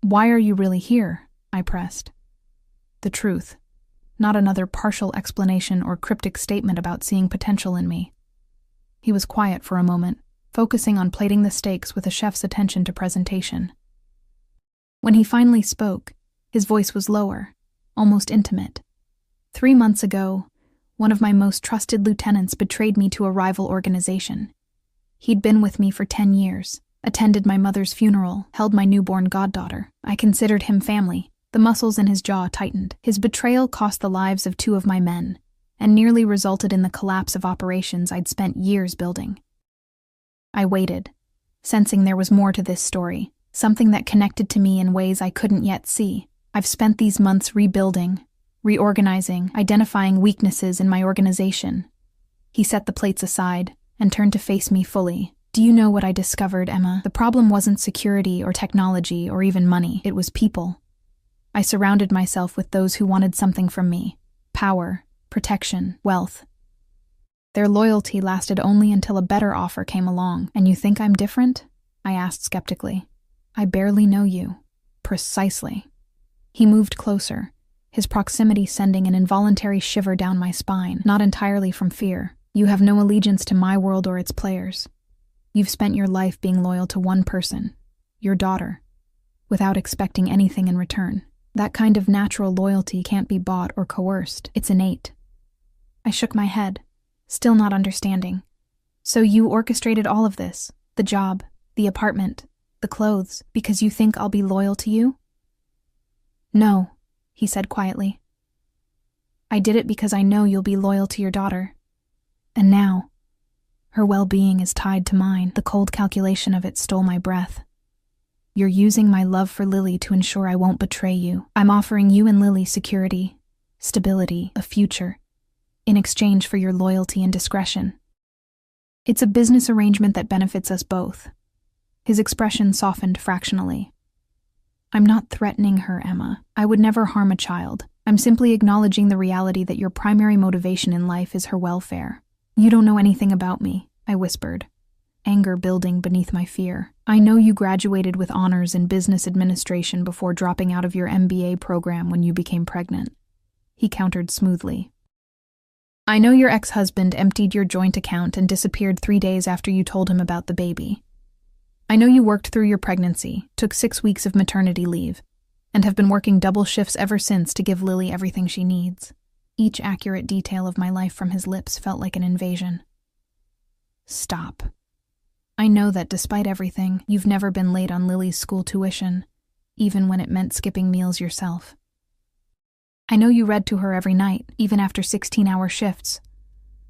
"Why are you really here?" I pressed. The truth, not another partial explanation or cryptic statement about seeing potential in me. He was quiet for a moment, focusing on plating the steaks with a chef's attention to presentation. When he finally spoke, his voice was lower, almost intimate. 3 months ago, one of my most trusted lieutenants betrayed me to a rival organization. He'd been with me for 10 years, attended my mother's funeral, held my newborn goddaughter. I considered him family. The muscles in his jaw tightened. His betrayal cost the lives of 2 of my men, and nearly resulted in the collapse of operations I'd spent years building. I waited, sensing there was more to this story, something that connected to me in ways I couldn't yet see. I've spent these months rebuilding, reorganizing, identifying weaknesses in my organization. He set the plates aside and turned to face me fully. "Do you know what I discovered, Emma? The problem wasn't security or technology or even money. It was people. I surrounded myself with those who wanted something from me: power, protection, wealth. Their loyalty lasted only until a better offer came along. And you think I'm different?" I asked skeptically. "I barely know you." "Precisely." He moved closer, his proximity sending an involuntary shiver down my spine, not entirely from fear. "You have no allegiance to my world or its players. You've spent your life being loyal to one person, your daughter, without expecting anything in return. That kind of natural loyalty can't be bought or coerced. It's innate. I shook my head, still not understanding. So you orchestrated all of this, the job, the apartment, the clothes, because you think I'll be loyal to you? No, he said quietly. I did it because I know you'll be loyal to your daughter. And now, her well-being is tied to mine. The cold calculation of it stole my breath. You're using my love for Lily to ensure I won't betray you. I'm offering you and Lily security, stability, a future, in exchange for your loyalty and discretion. It's a business arrangement that benefits us both. His expression softened fractionally. I'm not threatening her, Emma. I would never harm a child. I'm simply acknowledging the reality that your primary motivation in life is her welfare. You don't know anything about me, I whispered, anger building beneath my fear. I know you graduated with honors in business administration before dropping out of your MBA program when you became pregnant. He countered smoothly. I know your ex-husband emptied your joint account and disappeared 3 days after you told him about the baby. I know you worked through your pregnancy, took 6 weeks of maternity leave, and have been working double shifts ever since to give Lily everything she needs. Each accurate detail of my life from his lips felt like an invasion. Stop. I know that despite everything, you've never been late on Lily's school tuition, even when it meant skipping meals yourself. I know you read to her every night, even after 16-hour shifts.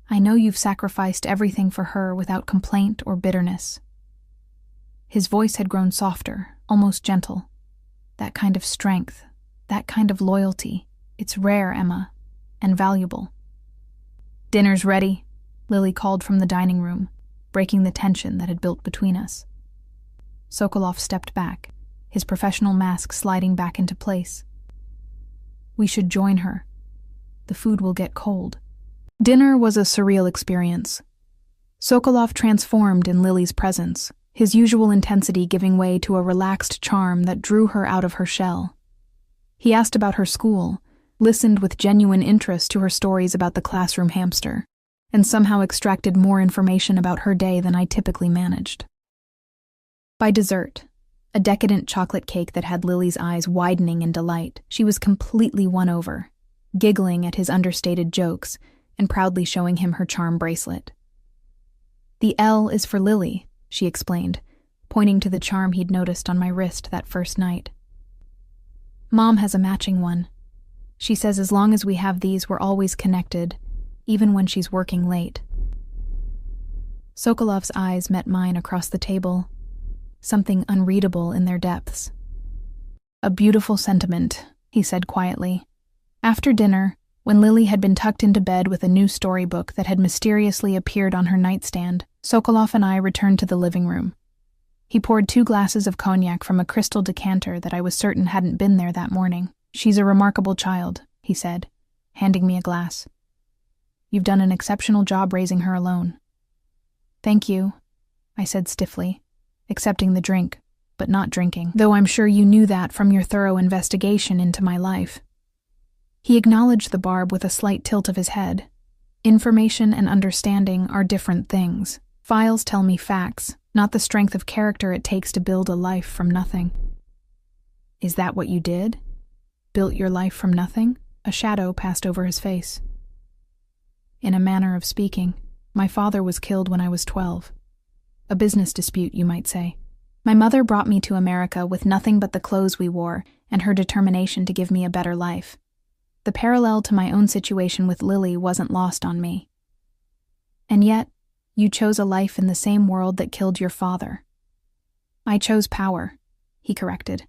I know you've sacrificed everything for her without complaint or bitterness. His voice had grown softer, almost gentle. That kind of strength, that kind of loyalty, it's rare, Emma, and valuable. Dinner's ready, Lily called from the dining room, breaking the tension that had built between us. Sokolov stepped back, his professional mask sliding back into place. We should join her. The food will get cold. Dinner was a surreal experience. Sokolov transformed in Lily's presence, his usual intensity giving way to a relaxed charm that drew her out of her shell. He asked about her school, listened with genuine interest to her stories about the classroom hamster, and somehow extracted more information about her day than I typically managed. By dessert, a decadent chocolate cake that had Lily's eyes widening in delight, she was completely won over, giggling at his understated jokes and proudly showing him her charm bracelet. The L is for Lily, she explained, pointing to the charm he'd noticed on my wrist that first night. Mom has a matching one. She says as long as we have these, we're always connected, even when she's working late. Sokolov's eyes met mine across the table, something unreadable in their depths. A beautiful sentiment, he said quietly. After dinner, when Lily had been tucked into bed with a new storybook that had mysteriously appeared on her nightstand, Sokolov and I returned to the living room. He poured 2 glasses of cognac from a crystal decanter that I was certain hadn't been there that morning. She's a remarkable child, he said, handing me a glass. You've done an exceptional job raising her alone. Thank you, I said stiffly, accepting the drink, but not drinking, though I'm sure you knew that from your thorough investigation into my life. He acknowledged the barb with a slight tilt of his head. Information and understanding are different things. Files tell me facts, not the strength of character it takes to build a life from nothing. Is that what you did? Built your life from nothing? A shadow passed over his face. In a manner of speaking, my father was killed when I was 12. A business dispute, you might say. My mother brought me to America with nothing but the clothes we wore and her determination to give me a better life. The parallel to my own situation with Lily wasn't lost on me. And yet, you chose a life in the same world that killed your father. I chose power, he corrected.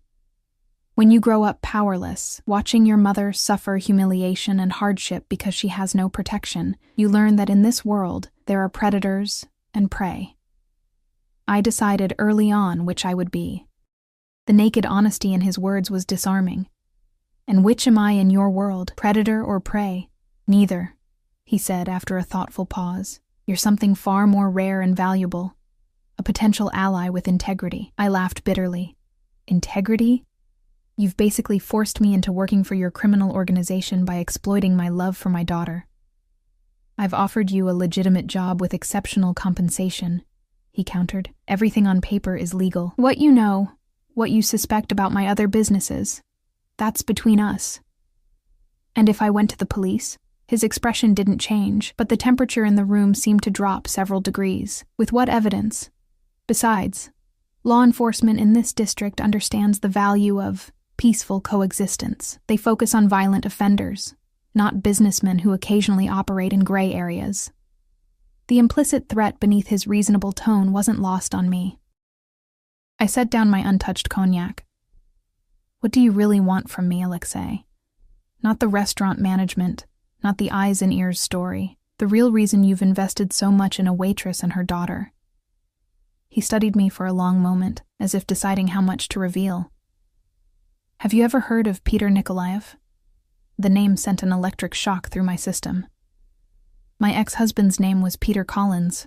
When you grow up powerless, watching your mother suffer humiliation and hardship because she has no protection, you learn that in this world, there are predators and prey. I decided early on which I would be. The naked honesty in his words was disarming. And which am I in your world, predator or prey? Neither, he said after a thoughtful pause. You're something far more rare and valuable. A potential ally with integrity. I laughed bitterly. Integrity? You've basically forced me into working for your criminal organization by exploiting my love for my daughter. I've offered you a legitimate job with exceptional compensation. he countered. Everything on paper is legal. What you know, what you suspect about my other businesses, that's between us. And if I went to the police? His expression didn't change, but the temperature in the room seemed to drop several degrees. With what evidence? Besides, law enforcement in this district understands the value of peaceful coexistence. They focus on violent offenders, not businessmen who occasionally operate in gray areas. The implicit threat beneath his reasonable tone wasn't lost on me. I set down my untouched cognac. What do you really want from me, Alexei? Not the restaurant management, not the eyes and ears story, the real reason you've invested so much in a waitress and her daughter. He studied me for a long moment, as if deciding how much to reveal. Have you ever heard of Peter Nikolaev? The name sent an electric shock through my system. My ex-husband's name was Peter Collins.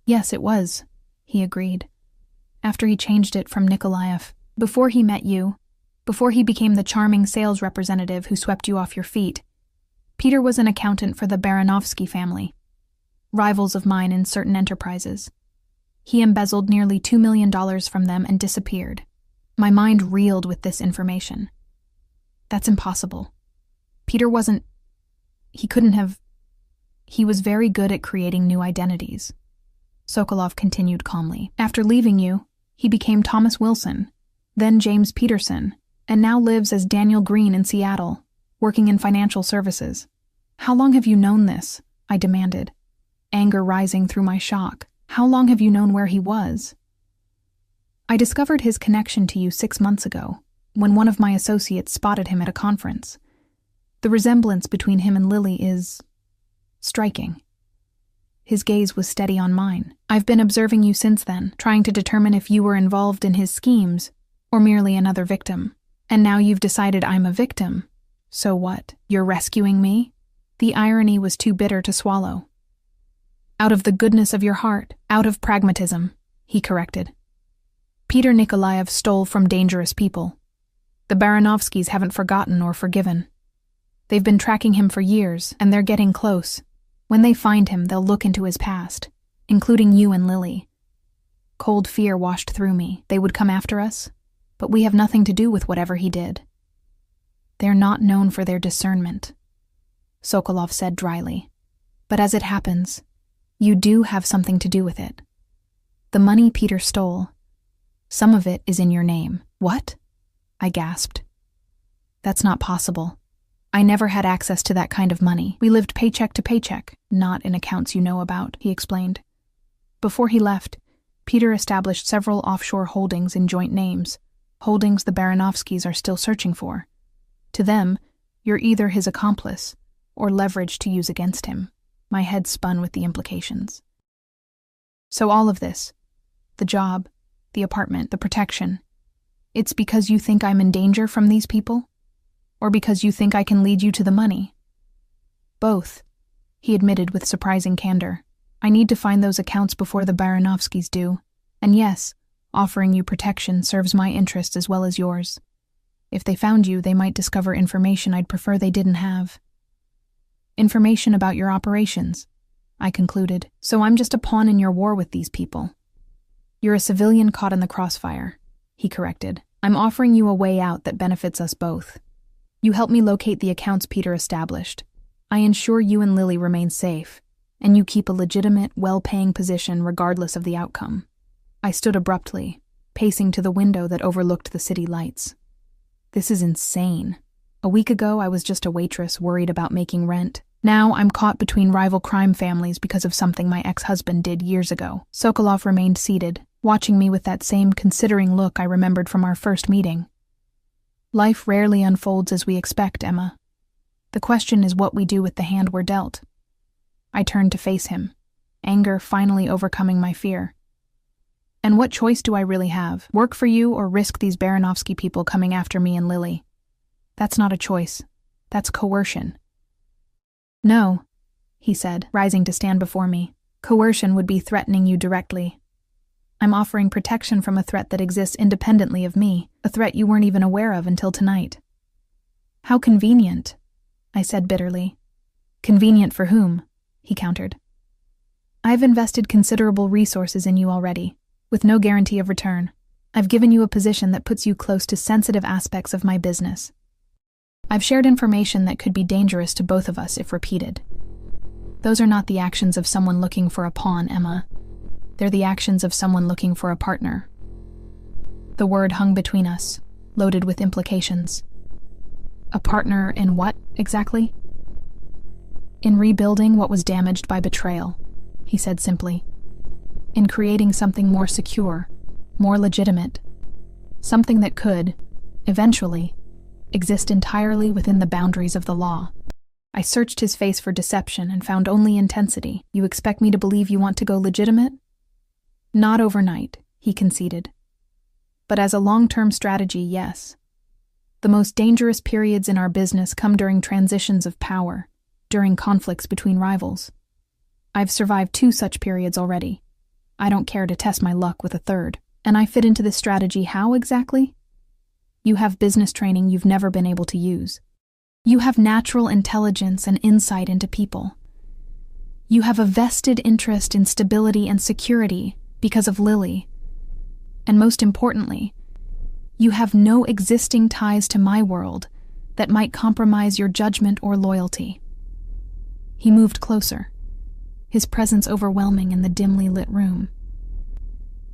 Yes, it was, he agreed. After he changed it from Nikolaev, before he met you, before he became the charming sales representative who swept you off your feet, Peter was an accountant for the Baranovsky family, rivals of mine in certain enterprises. He embezzled nearly $2 million from them and disappeared. My mind reeled with this information. That's impossible. Peter wasn't... He couldn't have... He was very good at creating new identities. Sokolov continued calmly. After leaving you, he became Thomas Wilson, then James Peterson, and now lives as Daniel Green in Seattle, working in financial services. How long have you known this? I demanded, anger rising through my shock. How long have you known where he was? I discovered his connection to you 6 months ago, when one of my associates spotted him at a conference. The resemblance between him and Lily is... striking. His gaze was steady on mine. I've been observing you since then, trying to determine if you were involved in his schemes, or merely another victim. And now you've decided I'm a victim. So what? You're rescuing me? The irony was too bitter to swallow. Out of the goodness of your heart, out of pragmatism, he corrected. Peter Nikolaev stole from dangerous people. The Baranovskys haven't forgotten or forgiven. They've been tracking him for years, and they're getting close. When they find him, they'll look into his past, including you and Lily. Cold fear washed through me. They would come after us, but we have nothing to do with whatever he did. They're not known for their discernment, Sokolov said dryly. But as it happens, you do have something to do with it. The money Peter stole, some of it is in your name. What? I gasped. That's not possible. I never had access to that kind of money. We lived paycheck to paycheck, not in accounts you know about, he explained. Before he left, Peter established several offshore holdings in joint names, holdings the Baranovskys are still searching for. To them, you're either his accomplice or leverage to use against him. My head spun with the implications. So all of this, the job, the apartment, the protection, it's because you think I'm in danger from these people? Or because you think I can lead you to the money? Both, he admitted with surprising candor. I need to find those accounts before the Baranovskys do. And yes, offering you protection serves my interests as well as yours. If they found you, they might discover information I'd prefer they didn't have. Information about your operations, I concluded. So I'm just a pawn in your war with these people. You're a civilian caught in the crossfire, he corrected. I'm offering you a way out that benefits us both. You help me locate the accounts Peter established. I ensure you and Lily remain safe, and you keep a legitimate, well-paying position regardless of the outcome. I stood abruptly, pacing to the window that overlooked the city lights. This is insane. A week ago, I was just a waitress worried about making rent. Now I'm caught between rival crime families because of something my ex-husband did years ago. Sokolov remained seated, watching me with that same considering look I remembered from our first meeting. Life rarely unfolds as we expect, Emma. The question is what we do with the hand we're dealt. I turned to face him, anger finally overcoming my fear. And what choice do I really have? Work for you or risk these Baranovsky people coming after me and Lily? That's not a choice. That's coercion. No, he said, rising to stand before me. Coercion would be threatening you directly. I'm offering protection from a threat that exists independently of me, a threat you weren't even aware of until tonight. How convenient, I said bitterly. Convenient for whom? He countered. I've invested considerable resources in you already, with no guarantee of return. I've given you a position that puts you close to sensitive aspects of my business. I've shared information that could be dangerous to both of us if repeated. Those are not the actions of someone looking for a pawn, Emma. They're the actions of someone looking for a partner. The word hung between us, loaded with implications. A partner in what, exactly? In rebuilding what was damaged by betrayal, he said simply. In creating something more secure, more legitimate. Something that could, eventually, exist entirely within the boundaries of the law. I searched his face for deception and found only intensity. You expect me to believe you want to go legitimate? Not overnight, he conceded. But as a long-term strategy, yes. The most dangerous periods in our business come during transitions of power, during conflicts between rivals. I've survived 2 such periods already. I don't care to test my luck with a third. And I fit into this strategy how exactly? You have business training you've never been able to use. You have natural intelligence and insight into people. You have a vested interest in stability and security because of Lily. And most importantly, you have no existing ties to my world that might compromise your judgment or loyalty. He moved closer, his presence overwhelming in the dimly lit room.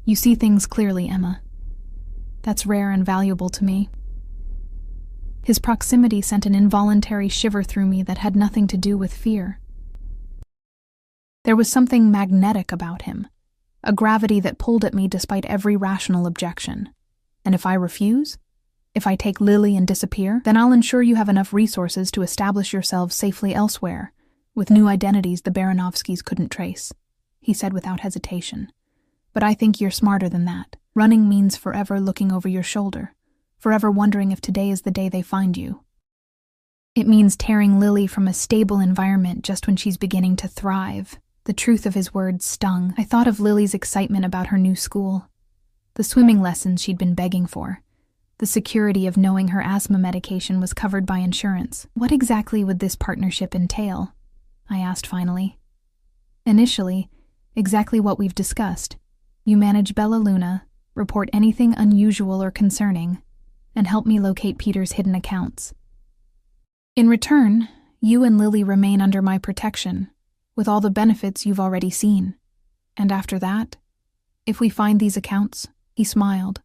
You see things clearly, Emma. That's rare and valuable to me. His proximity sent an involuntary shiver through me that had nothing to do with fear. There was something magnetic about him, a gravity that pulled at me despite every rational objection. And if I refuse? If I take Lily and disappear, then I'll ensure you have enough resources to establish yourselves safely elsewhere, with new identities the Baranovskys couldn't trace, he said without hesitation. But I think you're smarter than that. Running means forever looking over your shoulder, forever wondering if today is the day they find you. It means tearing Lily from a stable environment just when she's beginning to thrive. The truth of his words stung. I thought of Lily's excitement about her new school, the swimming lessons she'd been begging for, the security of knowing her asthma medication was covered by insurance. What exactly would this partnership entail? I asked finally. Initially, exactly what we've discussed. You manage Bella Luna, report anything unusual or concerning, and help me locate Peter's hidden accounts. In return, you and Lily remain under my protection, with all the benefits you've already seen. And after that, if we find these accounts, he smiled,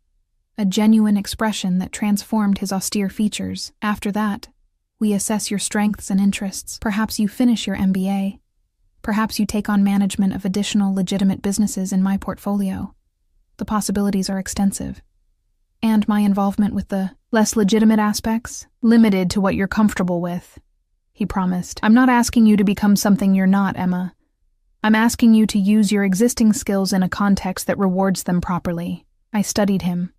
a genuine expression that transformed his austere features. After that, we assess your strengths and interests. Perhaps you finish your MBA. Perhaps you take on management of additional legitimate businesses in my portfolio. The possibilities are extensive. And my involvement with the less legitimate aspects, limited to what you're comfortable with, he promised. I'm not asking you to become something you're not, Emma. I'm asking you to use your existing skills in a context that rewards them properly. I studied him,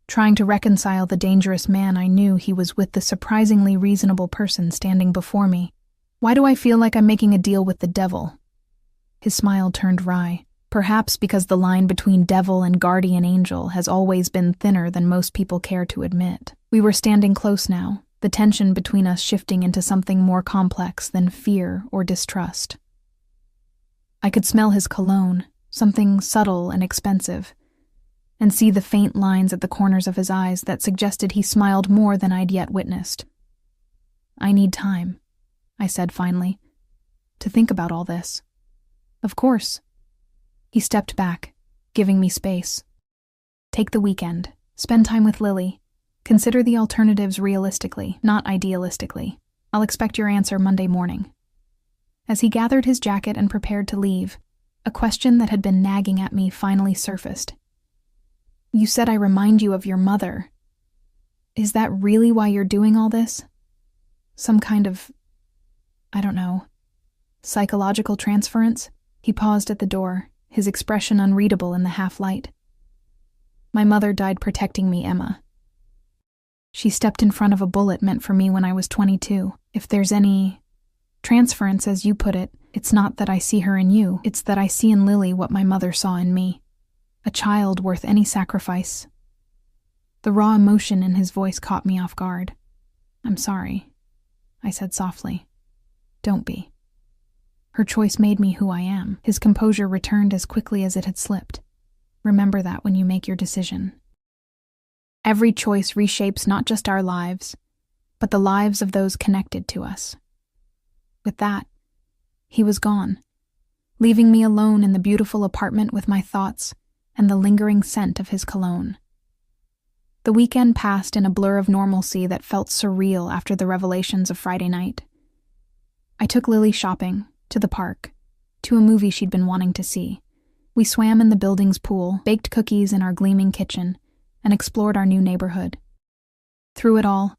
trying to reconcile the dangerous man I knew he was with the surprisingly reasonable person standing before me. Why do I feel like I'm making a deal with the devil? His smile turned wry, perhaps because the line between devil and guardian angel has always been thinner than most people care to admit. We were standing close now, the tension between us shifting into something more complex than fear or distrust. I could smell his cologne, something subtle and expensive, and see the faint lines at the corners of his eyes that suggested he smiled more than I'd yet witnessed. I need time, I said finally, to think about all this. Of course. He stepped back, giving me space. Take the weekend. Spend time with Lily. Consider the alternatives realistically, not idealistically. I'll expect your answer Monday morning. As he gathered his jacket and prepared to leave, a question that had been nagging at me finally surfaced. You said I remind you of your mother. Is that really why you're doing all this? Some kind of, I don't know, psychological transference? He paused at the door, his expression unreadable in the half-light. My mother died protecting me, Emma. She stepped in front of a bullet meant for me when I was 22. If there's any transference, as you put it, it's not that I see her in you, it's that I see in Lily what my mother saw in me. A child worth any sacrifice. The raw emotion in his voice caught me off guard. I'm sorry, I said softly. Don't be. Her choice made me who I am. His composure returned as quickly as it had slipped. Remember that when you make your decision. Every choice reshapes not just our lives, but the lives of those connected to us. With that, he was gone, leaving me alone in the beautiful apartment with my thoughts and the lingering scent of his cologne. The weekend passed in a blur of normalcy that felt surreal after the revelations of Friday night. I took Lily shopping, to the park, to a movie she'd been wanting to see. We swam in the building's pool, baked cookies in our gleaming kitchen, and explored our new neighborhood. Through it all,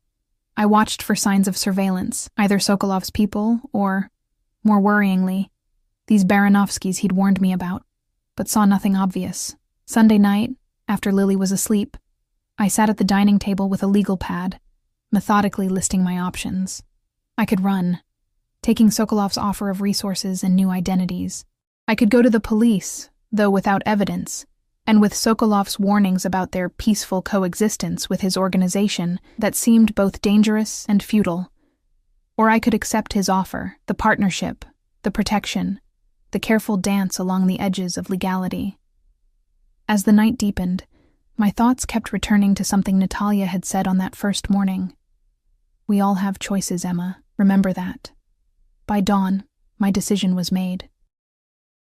I watched for signs of surveillance, either Sokolov's people or, more worryingly, these Baranovskys he'd warned me about, but saw nothing obvious. Sunday night, after Lily was asleep, I sat at the dining table with a legal pad, methodically listing my options. I could run, taking Sokolov's offer of resources and new identities. I could go to the police, though without evidence, and with Sokolov's warnings about their peaceful coexistence with his organization that seemed both dangerous and futile. Or I could accept his offer, the partnership, the protection, the careful dance along the edges of legality. As the night deepened, my thoughts kept returning to something Natalia had said on that first morning. We all have choices, Emma. Remember that. By dawn, my decision was made.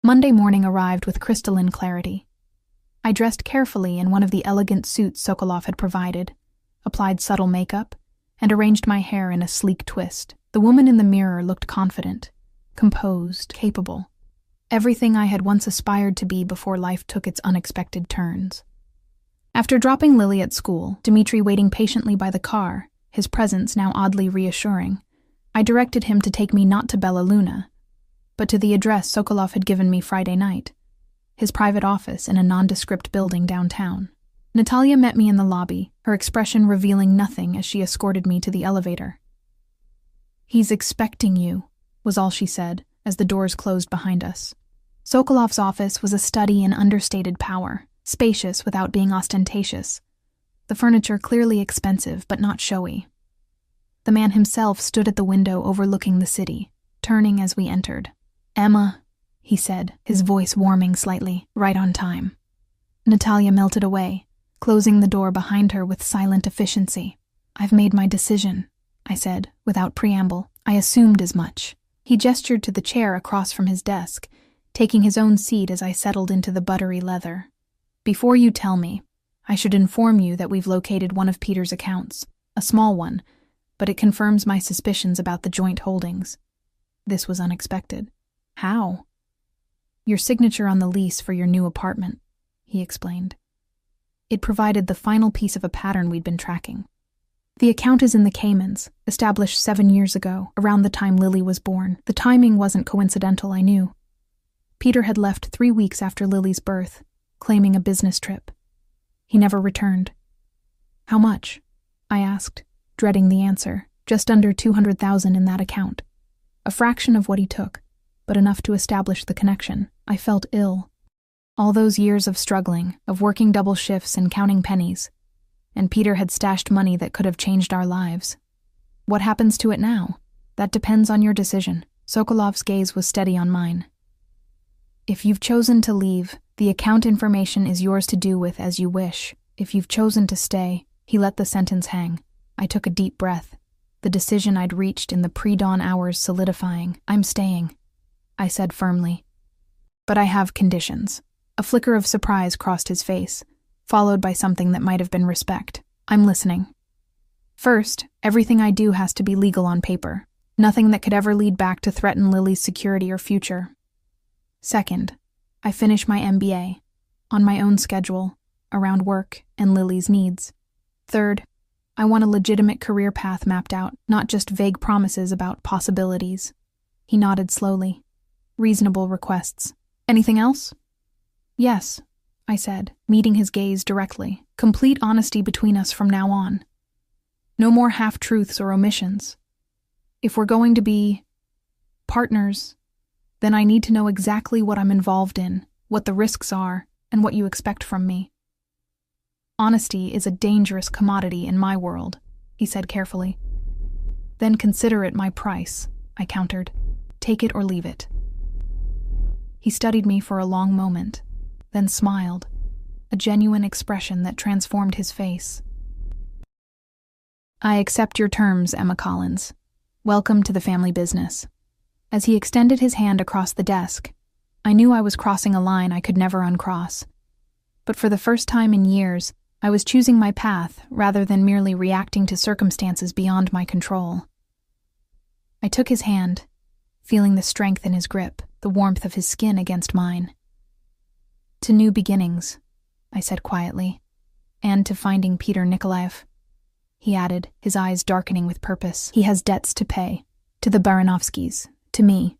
Monday morning arrived with crystalline clarity. I dressed carefully in one of the elegant suits Sokolov had provided, applied subtle makeup, and arranged my hair in a sleek twist. The woman in the mirror looked confident, composed, capable. Everything I had once aspired to be before life took its unexpected turns. After dropping Lily at school, Dmitri waiting patiently by the car, his presence now oddly reassuring, I directed him to take me not to Bella Luna, but to the address Sokolov had given me Friday night, his private office in a nondescript building downtown. Natalia met me in the lobby, her expression revealing nothing as she escorted me to the elevator. "He's expecting you," was all she said as the doors closed behind us. Sokolov's office was a study in understated power, spacious without being ostentatious, the furniture clearly expensive but not showy. The man himself stood at the window overlooking the city, turning as we entered. "Emma," he said, his voice warming slightly, "right on time." Natalia melted away, closing the door behind her with silent efficiency. "I've made my decision," I said, without preamble. I assumed as much. He gestured to the chair across from his desk, taking his own seat as I settled into the buttery leather. "Before you tell me, I should inform you that we've located one of Peter's accounts, a small one, but it confirms my suspicions about the joint holdings." This was unexpected. "How?" "Your signature on the lease for your new apartment," he explained. It provided the final piece of a pattern we'd been tracking. "The account is in the Caymans, established 7 years ago, around the time Lily was born. The timing wasn't coincidental, I knew. Peter had left 3 weeks after Lily's birth, claiming a business trip. He never returned." "How much?" I asked, dreading the answer. "Just under 200,000 in that account. A fraction of what he took, but enough to establish the connection." I felt ill. All those years of struggling, of working double shifts and counting pennies, and Peter had stashed money that could have changed our lives. "What happens to it now? That depends on your decision." Sokolov's gaze was steady on mine. "If you've chosen to leave, the account information is yours to do with as you wish. If you've chosen to stay," he let the sentence hang. I took a deep breath, the decision I'd reached in the pre-dawn hours solidifying. "I'm staying," I said firmly. "But I have conditions." A flicker of surprise crossed his face, followed by something that might have been respect. "I'm listening." "First, everything I do has to be legal on paper. Nothing that could ever lead back to threaten Lily's security or future. Second, I finish my MBA, on my own schedule, around work and Lily's needs. Third, I want a legitimate career path mapped out, not just vague promises about possibilities." He nodded slowly. "Reasonable requests. Anything else?" "Yes," I said, meeting his gaze directly. "Complete honesty between us from now on. No more half-truths or omissions. If we're going to be partners, then I need to know exactly what I'm involved in, what the risks are, and what you expect from me." "Honesty is a dangerous commodity in my world," he said carefully. "Then consider it my price," I countered. "Take it or leave it." He studied me for a long moment, then smiled, a genuine expression that transformed his face. "I accept your terms, Emma Collins. Welcome to the family business." As he extended his hand across the desk, I knew I was crossing a line I could never uncross. But for the first time in years, I was choosing my path rather than merely reacting to circumstances beyond my control. I took his hand, feeling the strength in his grip, the warmth of his skin against mine. "To new beginnings," I said quietly, "and to finding Peter Nikolaev," he added, his eyes darkening with purpose. "He has debts to pay, to the Baranovskys, to me,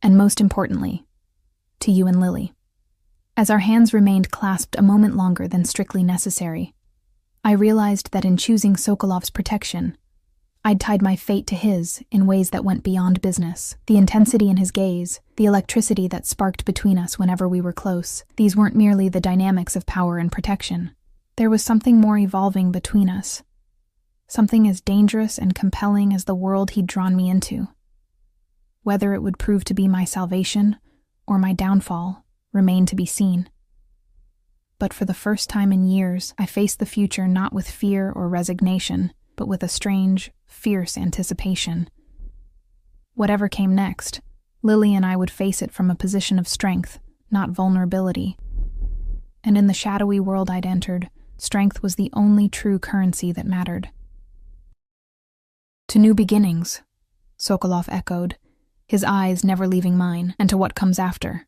and most importantly, to you and Lily." As our hands remained clasped a moment longer than strictly necessary, I realized that in choosing Sokolov's protection, I'd tied my fate to his in ways that went beyond business. The intensity in his gaze, the electricity that sparked between us whenever we were close, these weren't merely the dynamics of power and protection. There was something more evolving between us, something as dangerous and compelling as the world he'd drawn me into. Whether it would prove to be my salvation or my downfall remained to be seen. But for the first time in years, I faced the future not with fear or resignation, but with a strange, fierce anticipation. Whatever came next, Lily and I would face it from a position of strength, not vulnerability. And in the shadowy world I'd entered, strength was the only true currency that mattered. "To new beginnings," Sokolov echoed, his eyes never leaving mine, "and to what comes after."